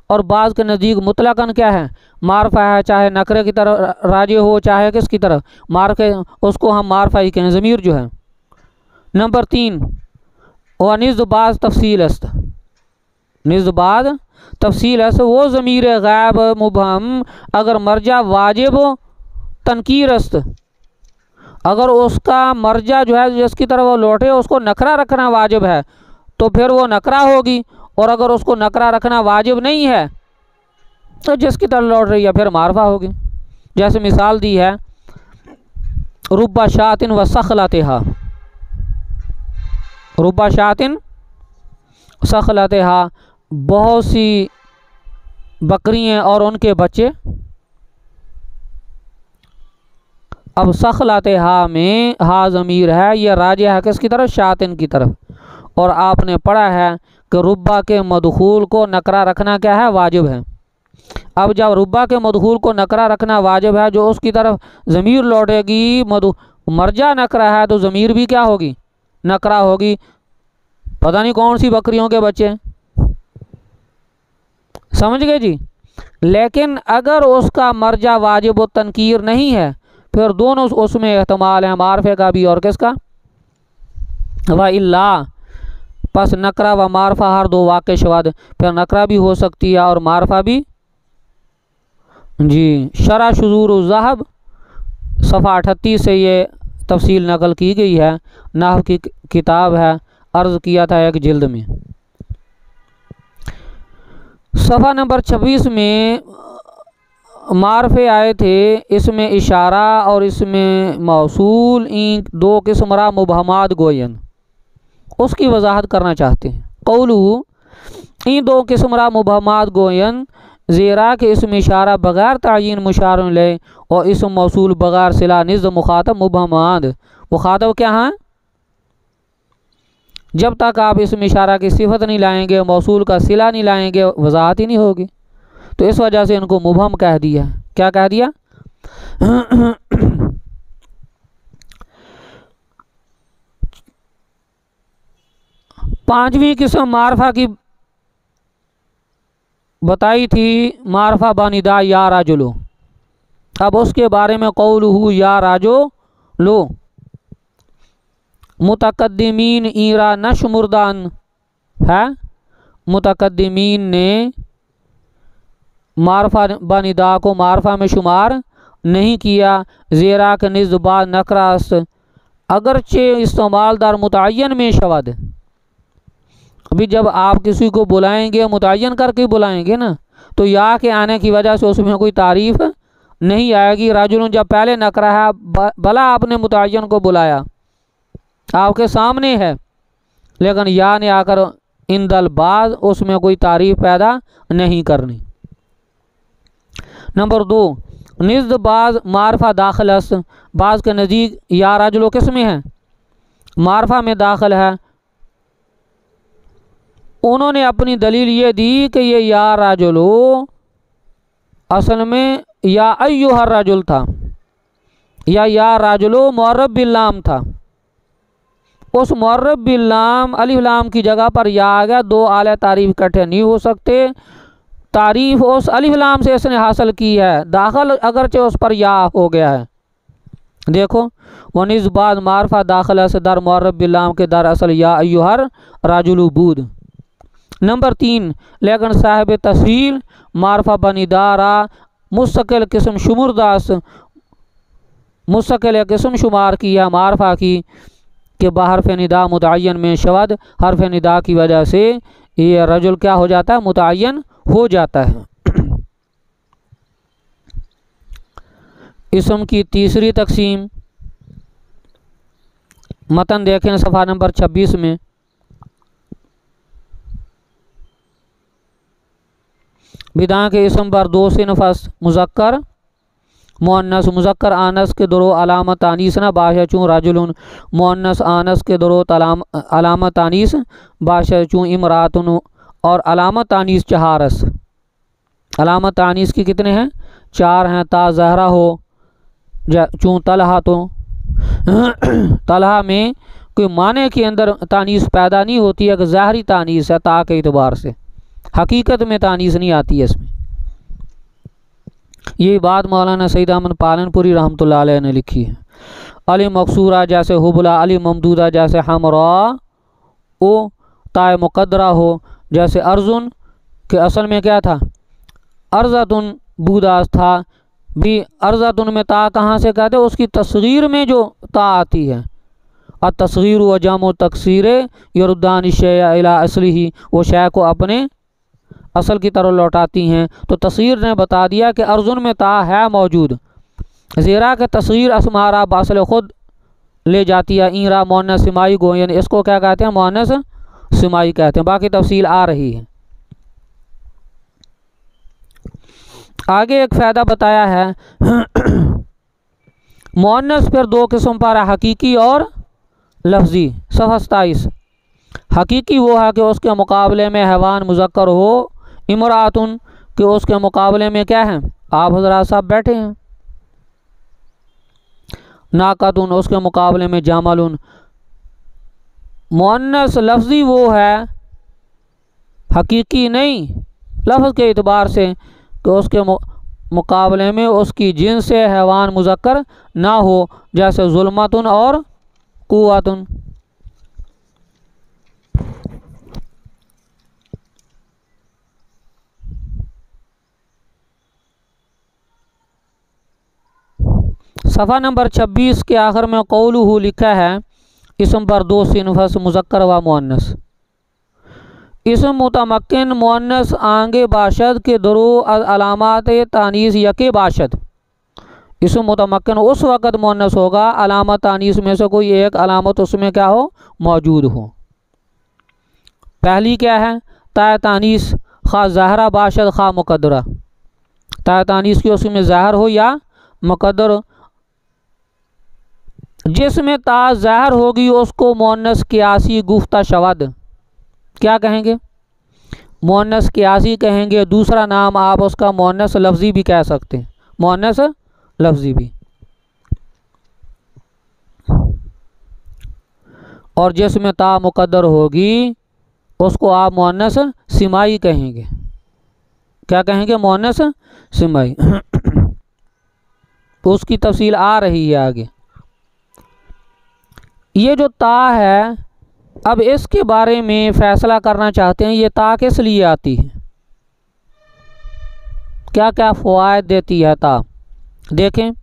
और बाज़ के नज़दीक मुतलकन क्या है, मारफा है, चाहे नकरे की तरफ राजे हो चाहे किसकी तरफ, मार के उसको हम मारफा ही कहें, ज़मीर जो है। नंबर 3 व निज़्द बाज़ तफसील अस्त, निज़्द बाज़ तफसील अस्त वो ज़मीर गायब मुबहम अगर मर्जा वाजिब तनकीर अस्त, अगर उसका मर्जा जो है जिसकी तरफ वो लौटे उसको नकरा रखना वाजिब है तो फिर वो नकरा होगी, और अगर उसको नकरा रखना वाजिब नहीं है तो जिसकी तरफ लौट रही है फिर मारफा होगी। जैसे मिसाल दी है रुब्बा शातिन व सखलतहा, रुब्बा शातिन सखलतहा बहुत सी बकरियाँ और उनके बच्चे। अब सखलतहा में हा ज़मीर है, यह राजा है किसकी तरफ, शातिन की तरफ, और आपने पढ़ा है कि रुब्बा के मदखूल को नकरा रखना क्या है, वाजिब है। अब जब रुब्बा के मदखूल को नकरा रखना वाजिब है, जो उसकी तरफ ज़मीर लौटेगी मर्जा नकरा है तो ज़मीर भी क्या होगी, नकरा होगी। पता नहीं कौन सी बकरियों के बच्चे, समझ गए जी। लेकिन अगर उसका मर्जा वाजिब व तनकीर नहीं है फिर दोनों उसमें एहतमाल है, मारफे का भी और किसका, व इल्ला पस नकरा व मारफा हर दो वाक़े शवाद, फिर नकरा भी हो सकती है और मारफा भी जी। शरा शुजूर ज़हब सफ़ा 38 से ये तफसील नकल की गई है, नाहव की किताब है, अर्ज़ किया था एक जिल्द में। सफ़ा नंबर 26 में मारफे आए थे, इसमें इशारा और इसमें मौसूल इन दो किस्मरा मुबहमात गोयन, उसकी वजाहत करना चाहते हैं। कौलू इन दो किस्मरा मुबहमात गोयन ज़ेरा के इसमें इशारा बग़ैर तायीन मुशार ले और इसम मौसूल बग़ैर सिला निज़ मुखातब मुबहमात। मुखातब क्या है, जब तक आप इसमें इशारा की सिफत नहीं लाएंगे, मौसूल का सिला नहीं लाएंगे, वजाहत ही नहीं होगी। तो इस वजह से इनको मुबहम कह दिया। क्या कह दिया, पांचवी किस्म मारफा की बताई थी, मारफा बानिदा या राजुलो। अब उसके बारे में कौलुहु या राजो लो मुतकद्दिमीन ईरा नशमुर्दान है, मुतकद्दिमीन ने मारफा बानिदा को मारफा में शुमार नहीं किया। ज़ेरा के निज़बा नकरास अगरचे इस्तेमाल दार मुतय्यन में शवाद। अभी जब आप किसी को बुलाएंगे मुतय्यन करके बुलाएंगे ना, तो या के आने की वजह से उसमें कोई तारीफ़ नहीं आएगी। राजुल जब पहले नकरा है, भला आपने मुतय्यन को बुलाया, आपके सामने है, लेकिन या ने आकर इंदल बाज उसमें कोई तारीफ़ पैदा नहीं करनी। नंबर 2 निज़्द बाज मारफा दाखिलस, बाज के नज़दीक या राजुलो किस में है, मारफा में दाखिल है। उन्होंने अपनी दलील ये दी कि ये या राजुलो असल में या अय्युहर राजुल था, या राजुलो मुअर्रब बिल्लाम था। उस मुअर्रब बिल्लाम अलिफ लाम की जगह पर या आ गया। दो आले तारीफ इकट्ठे नहीं हो सकते। तारीफ उस अलिफ लाम से इसने हासिल की है, दाखिल अगरचे उस पर या हो गया है। देखो वनिस बाद मारफा दाखिला से दर मुअर्रब बिल्लाम के दर असल या अय्युहर राजुलु बूद। नंबर 3, लेकिन साहिब तस्हील मारफा बनिदारा मुस्तकिल किस्म शुमुरदास मुस्तकिल किस्म शुमार किया मारफा की कि बहरफ निदा मुतअय्यन में शवद हरफ निदा की वजह से ये रजुल क्या हो जाता है, मुतअय्यन हो जाता है। इसम की तीसरी तकसीम मतन देखें सफ़ा नंबर 26 में। बिदा के इसम पर दो सिनफस मुज़क्कर मुअन्नस मुज़क्कर आनस के दरो अलामत तानीस ना बाशा चूँ राजुलन मुअन्नस आनस के दरो अलामत तानीस बाशा चूँ इमरातुन और अलामत तानीस चहारस। अलामत तानीस की कितने हैं, 4 हैं। ता ज़हरा हो चूँ तलहा तो तलहा में कोई माने के अंदर तानीस पैदा नहीं होती है कि ज़ाहरी तानीस है ता के एतबार से, हकीकत में तानीस नहीं आती है इसमें। ये बात मौलाना सईद अहमद पालनपुरी रहमतुल्लाह अलैह ने लिखी है। अली मकसूरा जैसे हुबला, अली ममदूदा जैसे हमरा ओ, ताए मुकद्दरा हो जैसे अर्जुन के असल में क्या था अर्ज़तुन बूदास था भी। अर्ज़तुन में ता कहाँ से कहते हैं, उसकी तस्गीर में जो ता आती है। और तस्गीर व जाम तकसीर यरुद्दान शय इला असलिही, वो शय को अपने असल की तरह लौटाती हैं। तो तस्गीर ने बता दिया कि अर्जुन में ता है मौजूद। ज़ेरा के तस्गीर असमारा बासल ख़ुद ले जाती है। ईरा मुअन्नस सिमाई गो, यानी इसको क्या कहते हैं, मुअन्नस सिमाई कहते हैं। बाकी तफसील आ रही है। आगे एक फ़ायदा बताया है मुअन्नस फिर दो किस्म पर है, हकीकी और लफ्ज़ी। सफ़ा 27। हकीकी वो है कि उसके मुकाबले में हैवान मुज़क्कर हो। इमरातुन कि उसके मुकाबले में क्या है, आप हज़रात साहब बैठे हैं। नाक़तुन उसके मुकाबले में जामलुन। मुअन्नस लफ्ज़ी वो है, हकीकी नहीं लफ्ज़ के एतबार से कि उसके मुकाबले में उसकी जिन्स से हैवान मुज़क्कर ना हो, जैसे जुल्मतुन और कुव्वतुन। सफ़ा नंबर 26 के आखिर में कौलुहु लिखा है इसम पर दो सिनफस मुज़क्कर व मुअन्नस। इसम मुतमक्किन मुअन्नस आंगे बाशद के दरो अलामात तानीस यके बाशद। इसम मुतमक्किन उस वक़्त मुअन्नस होगा अलामत तानीस में से कोई एक अलामत उसमें क्या हो, मौजूद हो। पहली क्या है, ता तानीस खा ज़ाहरा बाशद खा मुकद्दरा। ता तानीस की उसमें ज़ाहर हो या मुकद्दर। जिसमें ता ज़ाहर होगी उसको मुअन्नस क़ियासी गुफ्ता शवद क्या कहेंगे, मुअन्नस क़ियासी कहेंगे। दूसरा नाम आप उसका मुअन्नस लफ्ज़ी भी कह सकते हैं, मुअन्नस लफ्ज़ी भी। और जिसमें ता मुकद्दर होगी उसको आप मुअन्नस सिमाई कहेंगे। क्या कहेंगे, मुअन्नस सिमाई। तो उसकी तफसील आ रही है आगे। ये जो ता है, अब इसके बारे में फ़ैसला करना चाहते हैं ये ता किस लिए आती है, क्या क्या फ़वाइद देती है ता। देखें,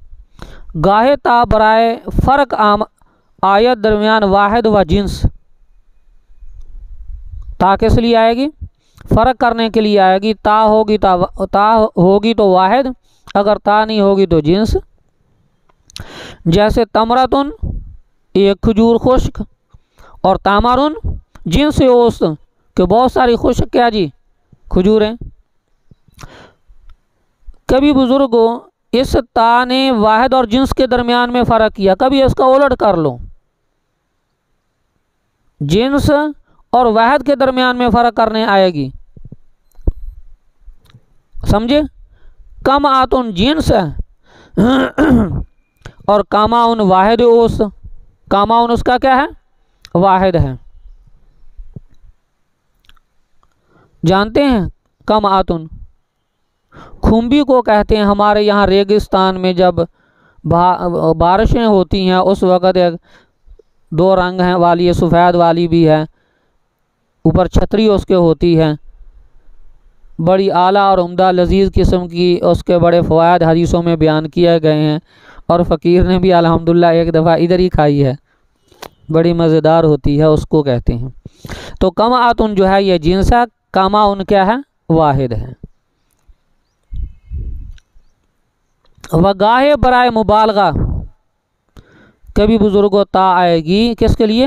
गाहे ता बराए फ़र्क आम आयत दरमियान वाहिद व जिन्स। ता किस लिए आएगी, फ़र्क करने के लिए आएगी। ता होगी तो वाहिद, अगर ता नहीं होगी तो जिन्स। जैसे तमरतुन एक खजूर खुश्क और तामरुन जिन्स ओस के बहुत सारी खुश्क क्या जी खजूरें। कभी बुज़ुर्गों इस ता ने वाहिद और जिन्स के दरमियान में फ़र्क किया, कभी इसका उलट कर लो, जिन्स और वाहिद के दरमियान में फ़र्क करने आएगी। समझे? कम आतुन जिन्स है और कामाउन वाहिद उस, कामाउन उसका क्या है? वाहिद है। जानते हैं कम आतुन खुम्बी को कहते हैं। हमारे यहाँ रेगिस्तान में जब बारिशें होती हैं उस वक़्त एक दो रंग हैं वाली है, सफ़ेद वाली भी है, ऊपर छतरी उसके होती है, बड़ी आला और उम्दा लजीज़ किस्म की, उसके बड़े फ़वाद हदीसों में बयान किए गए हैं और फ़कीर ने भी अल्हम्दुलिल्लाह एक दफ़ा इधर ही खाई है, बड़ी मज़ेदार होती है, उसको कहते हैं। तो कम आतुन जो है ये जिन्स है, कामा उन क्या है? वाहिद है। वगाहे बराए मुबालगा, कभी बुजुर्गों ता आएगी किसके लिए?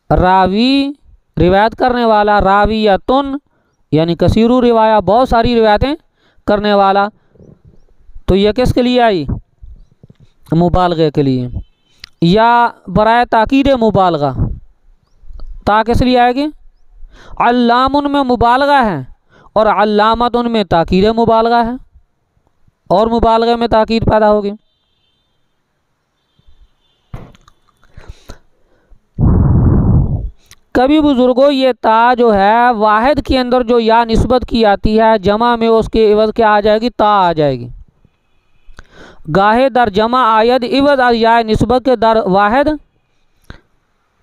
रावी रिवायत करने वाला, रावी या तुन यानी कसीरू रिवाया, बहुत सारी रिवायतें करने वाला, तो यह किसके लिए आई? मुबालगे के लिए। या बराए ताकीद मुबालगा, ता किस लिए आएगी? अल्लामुन में मुबालगा है और अल्लामतुन में ताकीद मुबालगा है, और मुबालगे में ताकीद पैदा होगी। कभी बुजुर्गों ये ता जो है वाहिद के अंदर जो या निस्बत की आती है, जमा में उसके इवज क्या आ जाएगी? ता आ जाएगी। गाहे दर जमा आयद इवज या निस्बत के दर वाहिद,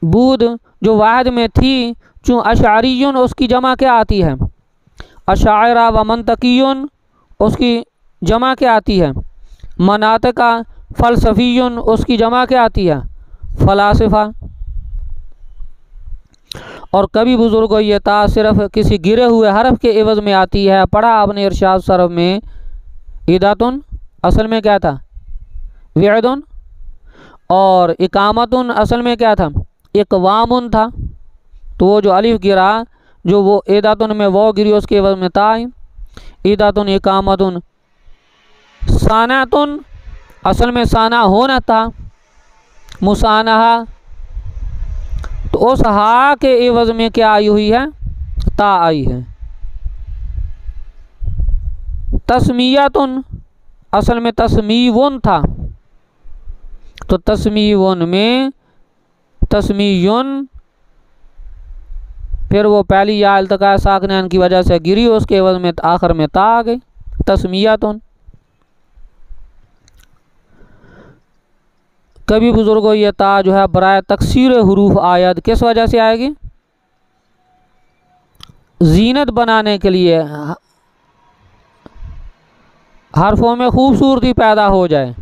बूद जो वाहिद में थी, चूँ अशारियुन उसकी जमा क्या आती है? अशायरा व मंतकियुन उसकी जमा क्या आती है? मनातका। फ़लसफ़ियुन उसकी जमा क्या आती है? फ़लासिफ़ा। और कभी बुजुर्गों ये ता सिर्फ किसी गिरे हुए हरफ के एवज में आती है। पढ़ा आपने इरशाद सरफ में, इदातुन असल में क्या था? विअदुन। और इकामतुन असल में क्या था? इकवामुन था। तो वो जो अलिफ गिरा, जो वो इदातुन में वो गिरी, उसके एवज में ता आई। इदातुन इकामतुन। सानातुन असल में साना होना था, मुसानहा, तो उस हा के एवज में क्या आई हुई है? ता आई है। तस्मीयतुन असल में तस्मीवुन था, तो तस्मीवुन में तस्मीयुन, फिर वो पहली या इल्तिका साकिनैन की वजह से गिरी, उसके एवज में आखिर में ता आ गई, तस्मीयतुन। कभी बुजुर्गों ये ता जो है बराए तकसीर हुरूफ आयत किस वजह से आएगी? जीनत बनाने के लिए, हरफों में खूबसूरती पैदा हो जाए।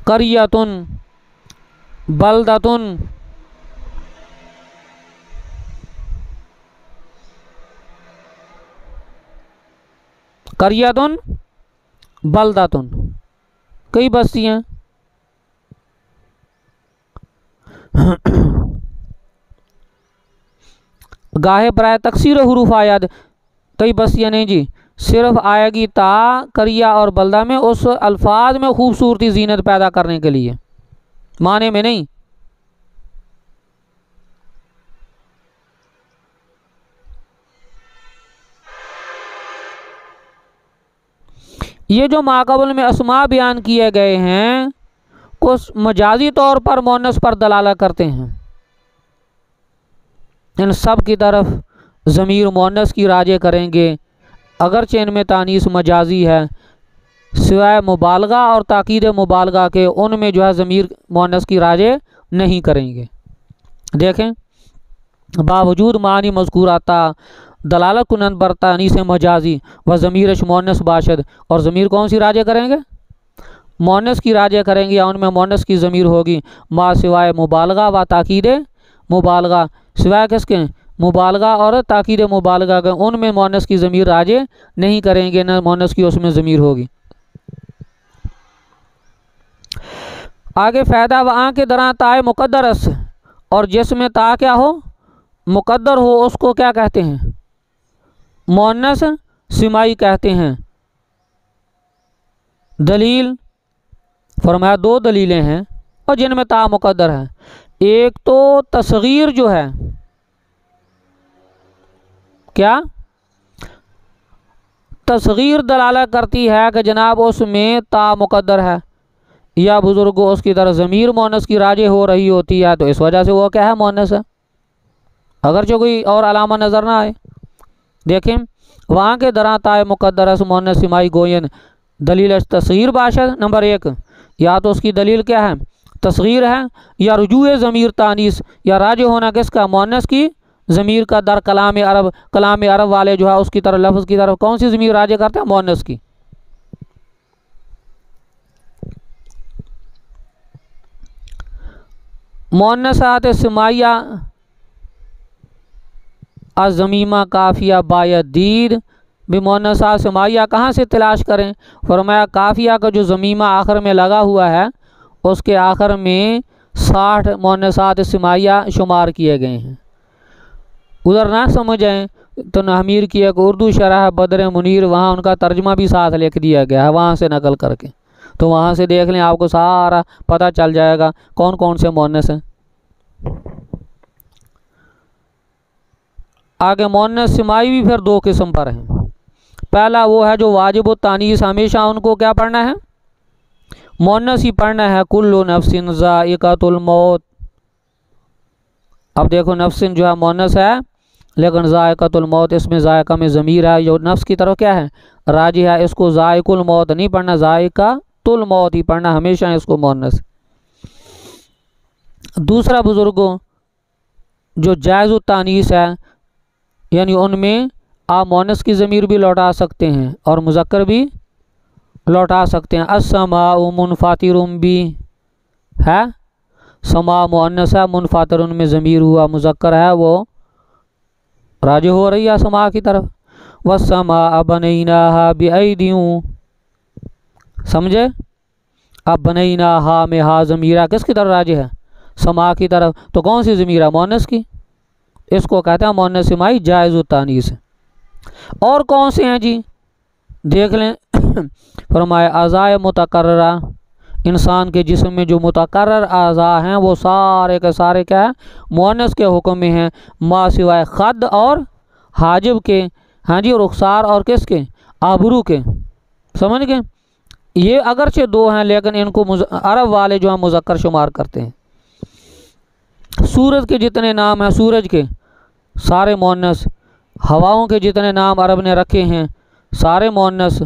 करियतुन, बलदतुन, करियतुन, बलदतुन, कई बस्तियाँ। गाहे बराए तकसीर हुरूफ आयत, कई बस्तियाँ नहीं जी, सिर्फ आएगी ता करिया और बल्दा में, उस अल्फाज में खूबसूरती जीनत पैदा करने के लिए, माने में नहीं। ये जो माक़बल में अस्मा बयान किए गए हैं कुछ मजाजी तौर पर मोनस पर दलाला करते हैं। इन सब की तरफ ज़मीर मोनस की राजे करेंगे, अगरचे इनमें तानीस मजाजी है, सिवाय मुबालगा और ताकीद मुबालगा के उनमें जो है ज़मीर मोनस की राजे नहीं करेंगे। देखें, बावजूद मानी मज़कूर आता दलालत कुनन बरतानी से मजाजी व ज़मीर मोनस बाशद, और ज़मीर कौन सी राजे करेंगे? मोनस की राजे करेंगे, या उनमें मोनस की ज़मीर होगी। मा सिवाय मुबालगा व ताकीद मुबालगा, सिवाय किसके? मुबालगा और ताकीद मुबालगा के, उनमें मोनस की ज़मीर राजे नहीं करेंगे, न मोनस की उसमें ज़मीर होगी। आगे फ़ायदा व आँ के दरा ताए मुक़द्दरस, और जिसमें ता क्या हो? मुक़द्दर हो, उसको क्या कहते हैं? मोनस सिमाई कहते हैं। दलील फरमाया दो दलीलें हैं और जिनमें ता मुक़द्दर है। एक तो तस्गीर जो है, क्या तस्गीर दलाला करती है कि जनाब उसमें ता मुकद्दर है, या बुजुर्गों उसकी तरह ज़मीर मोनस की राजे हो रही होती है, तो इस वजह से वो क्या है, मोनस है, अगरचे कोई और अलामा नज़र ना आए। देखें वहाँ के दरा ताए मुकद्दर मोनस सिमाई गोयन दलील तस्गीर बाशद। नंबर एक, या तो उसकी दलील क्या है, तस्गीर है, या रुजूए ज़मीर तानीस, या राज होना किसका, मोनस की ज़मीर का दर कलाम अरब, कलाम अरब वाले जो है उसकी तरफ, लफ्ज़ की तरफ कौन सी ज़मीर राज करते हैं, मोनस की। मोनसात सिमाइया अज़मीमा काफ़िया बायदीद भी मोनसात सिमाइया कहाँ से तलाश करें, फरमाया काफ़िया का जो ज़मीमा आखिर में लगा हुआ है उसके आखिर में 60 मोनसात सिमाइया शुमार किए गए हैं। उधर ना समझ आए तो नहमीर की एक उर्दू शरह बदर मुनीर, वहाँ उनका तर्जमा भी साथ लिख दिया गया है, वहाँ से नकल करके, तो वहाँ से देख लें, आपको सारा पता चल जाएगा कौन कौन से मोनस हैं। आगे मोनस सिमाई भी फिर दो किस्म पर हैं। पहला वो है जो वाजिब तानीस, हमेशा उनको क्या पढ़ना है, मोनस ही पढ़ना है। कुल्लु नफ्सिन ज़ाइक़तुल मौत, अब देखो नफ्सिन जो है मोनस है, लेकिन ज़ाइक़तुल मौत इसमें ज़ायक़ा में ज़मीर है, जो नफ्स की तरफ क्या है, राजी है, इसको ज़ाइक़ुल मौत नहीं पढ़ना, ज़ाइक़तुल मौत ही पढ़ना, हमेशा इसको मोनस। दूसरा बुजुर्गों जो जायज़ तानीस है, यानी उनमें आप मोनस की ज़मीर भी लौटा सकते हैं और मुज़क्कर भी लौटा सकते हैं। अस्समाउ मुनफ़ातिरुम भी है, समा मुअन्नस है, मुनफ़ातिरुन में ज़मीर हुआ मुज़क्कर है, वो राजी हो रही है समा की तरफ। वस्समा बनैनाहा बिअयदिन, समझे, अब बनैनाहा में हा ज़मीरा किसकी तरफ राजी है, समा की तरफ, तो कौन सी ज़मीरा, मोनस की, इसको कहते हैं मोनस सिमाई जायज़ तानीस। और कौन से हैं जी, देख लें फरमाया अज़ाए मुतकर्ररा, इंसान के जिस्म में जो मुतकर्रर अज़ा हैं वो सारे के सारे क्या है, मोनस के हुक्म में हैं, मा सिवाय खद और हाजिब के, हाँ जी, रुखसार और किसके, आबरू के, समझ गए। ये अगरचे दो हैं लेकिन इनको अरब वाले जो हैं मुज़क्कर शुमार करते हैं। सूरज के जितने नाम हैं, सूरज के सारे मोनस, हवाओं के जितने नाम अरब ने रखे हैं सारे मोनस,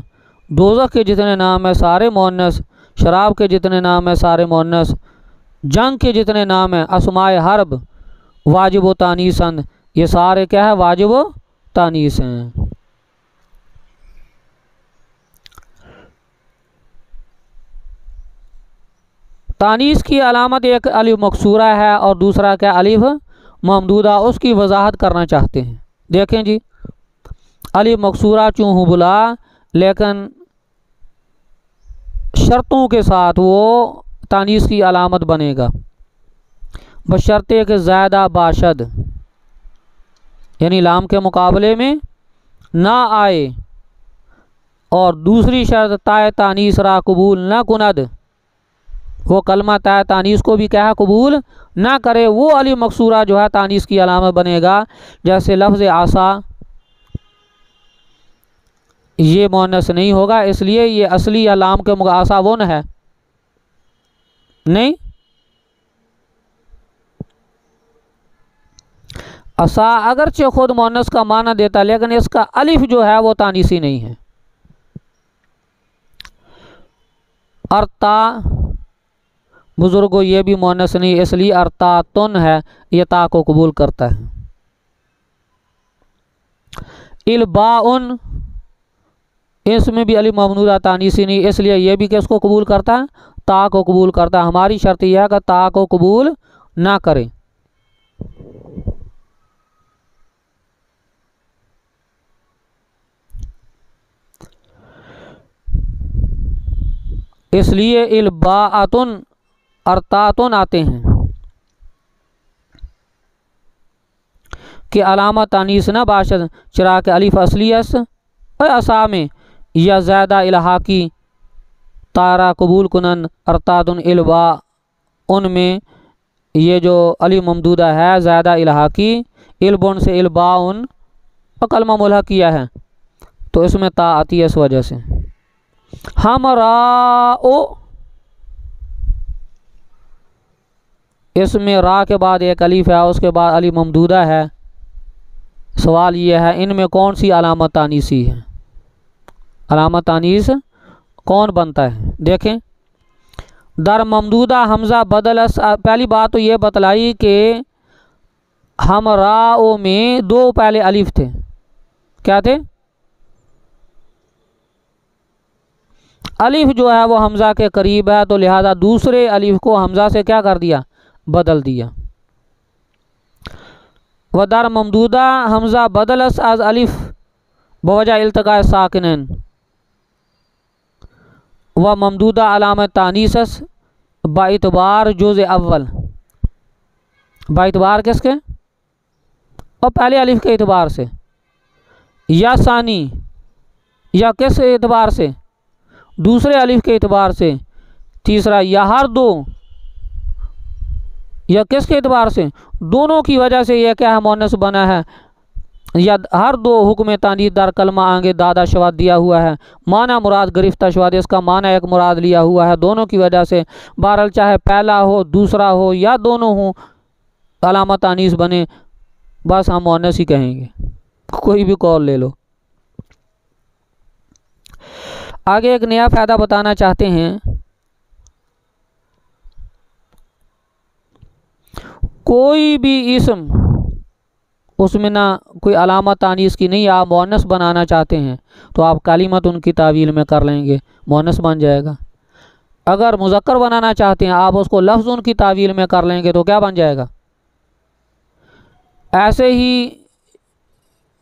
दोज़ख के जितने नाम हैं सारे मोनस, शराब के जितने नाम हैं सारे मोनस, जंग के जितने नाम हैं, अस्माए हर्ब वाजिब व तानीसन, ये सारे क्या है, वाजिब व तानीस हैं। तानीस की अलामत एक अलिफ मकसूरा है और दूसरा क्या, अलिफ ममदूदा, उसकी वजाहत करना चाहते हैं। देखें जी, अलिफ मकसूरा चूँ बुला, लेकिन शर्तों के साथ वो तानीस की अलामत बनेगा, बशर्ते कि ज़्यादा बाशद, यानी लाम के मुकाबले में ना आए, और दूसरी शर्त ताए तानीस रा कबूल न कुनद, वो कलमा ताए तानीस को भी क्या है, कबूल ना करे, वो अली मकसूरा जो है तानीस की अलामत बनेगा। जैसे लफ्ज़ आसा, ये मोनस नहीं होगा, इसलिए ये असली या लाम के आसा वो न है, नहीं, असा अगरचे खुद मोनस का माना देता, लेकिन इसका अलिफ जो है वो तानीसी नहीं है। अर्ता बुजुर्गो ये भी मोनस नहीं, इसलिए अर्ता तुन है, ये ता को कबूल करता है। इल्बाउन, इसमें भी अली ममनूदा तानीसी नहीं, इसलिए ये भी किसको कबूल करता है, ता को कबूल करता है। हमारी शर्त यह है कि ता को कबूल ना करें। इसलिए इल्बाअतुन अर्तातुन आते हैं कि अलामा तानीस न बाशद चरा के अलिफ असलियस असा में या ज़्यादा इलाहा की तारा कबूल कुनन अर्तातुन इल्बा, उनमें ये जो अली ममदूदा है ज़्यादा इल्हाकी, इल्बुन से इल्बाउन और कलमा मुल्हक किया है तो इसमें ता आती है इस वजह से। हमराओ, इसमें रा के बाद एक अलीफ है, उसके बाद अली ममदूदा है। सवाल ये है इनमें कौन सी अलामत तानीसी है, अलामत तानीस कौन बनता है। देखें, दर ममदूदा हमज़ा बदल, पहली बात तो ये बतलाई कि हमराओ में दो पहले अलिफ थे, क्या थे? अलिफ जो है वो हमज़ा के करीब है तो लिहाजा दूसरे अलिफ को हमज़ा से क्या कर दिया, बदल दिया। व दर ममदूदा हमज़ा बदलस आज अलिफ बवजह इल्तक़ा साकिनैन व ममदूदा अलामत तानीसस बाइतबार जुज़ अव्वल, बाइतबार किसके? और पहले अलिफ के एतबार से, या सानी, या किस एतबार से? दूसरे अलिफ के एतबार से। तीसरा या हर दो, या किसके एतबार से? दोनों की वजह से यह क्या है, मुअन्नस बना है। या हर दो हुक्म तानीस दर कलमा आगे दादा शवाद दिया हुआ है, माना मुराद गिरफ्ता शवाद, इसका माना एक मुराद लिया हुआ है दोनों की वजह से। बहरहाल चाहे पहला हो दूसरा हो या दोनों हो अलामत तानीस बने, बस हम मुअन्नस ही कहेंगे, कोई भी कौल ले लो। आगे एक नया फ़ायदा बताना चाहते हैं। कोई भी इस्म उसमें ना कोई अलामत तानीस की नहीं, आप मुअन्नस बनाना चाहते हैं तो आप कालिमत उनकी तावील में कर लेंगे, मुअन्नस बन जाएगा। अगर मुज़क्कर बनाना चाहते हैं आप उसको लफ्ज़ उनकी तावील में कर लेंगे तो क्या बन जाएगा। ऐसे ही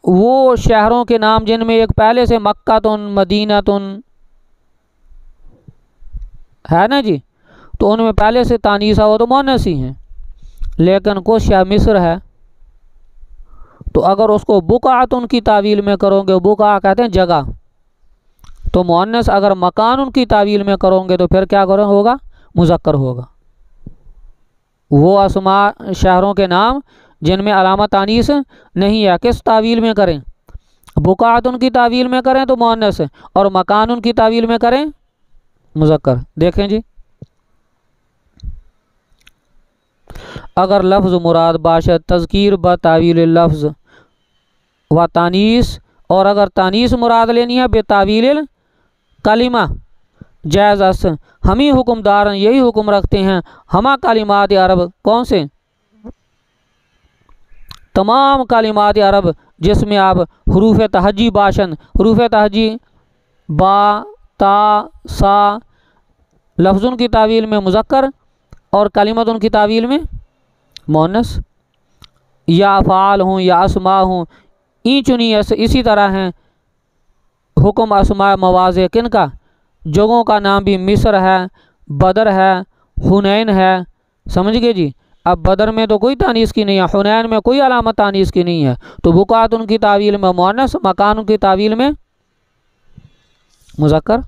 वो शहरों के नाम जिनमें एक पहले से मक्कातुन मदीनातुन है ना जी, तो उनमें पहले से तानीसा हो तो मुअन्नस ही हैं। लेकिन कुछ शहर मिस्र है तो अगर उसको बुकातुन की तावील में करोगे, बुका कहते हैं जगह, तो मुअन्नस। अगर मकान उनकी तावील में करोगे तो फिर क्या करोगे, होगा मुज़क्कर होगा। वो अस्मा शहरों के नाम जिनमें अलामत तानीस नहीं है, किस तावील में करें? बुकात उनकी तावील में करें तो मुअन्नस, और मकान उनकी तावील में करें मुज़क्कर। देखें जी, अगर लफ्ज़ मुराद बाशद तज़कीर ब तावील लफ्ज़ व तानीस, और अगर तानीस मुराद लेनी है बे तावील कलिमा जायज़ अस, हम ही हुक्मदार यही हुक्म रखते हैं। हमा कलिमात अरब, कौन से? तमाम कलिमात अरब जिसमें आप हरूफ तहजी बाशन, हरूफ तहजी बा ता सा लफ्ज़ुन की तावील में मुज़क्कर और कलिमतुन की तावील में मुअन्नस, या अफ़आल हों या अस्मा हों, ई चुनी इसी तरह हैं। हुक्म अस्मा मवाज़े किन का? जगहों का नाम भी मिस्र है, बदर है, हुनैन है, समझ गए जी। अब बदर में तो कोई तानीस की नहीं है, हुनैन में कोई अलामत तानीस की नहीं है, तो बुकात उनकी तावील में मुअन्नस, मकान उनकी तावील में मुज़क्कर।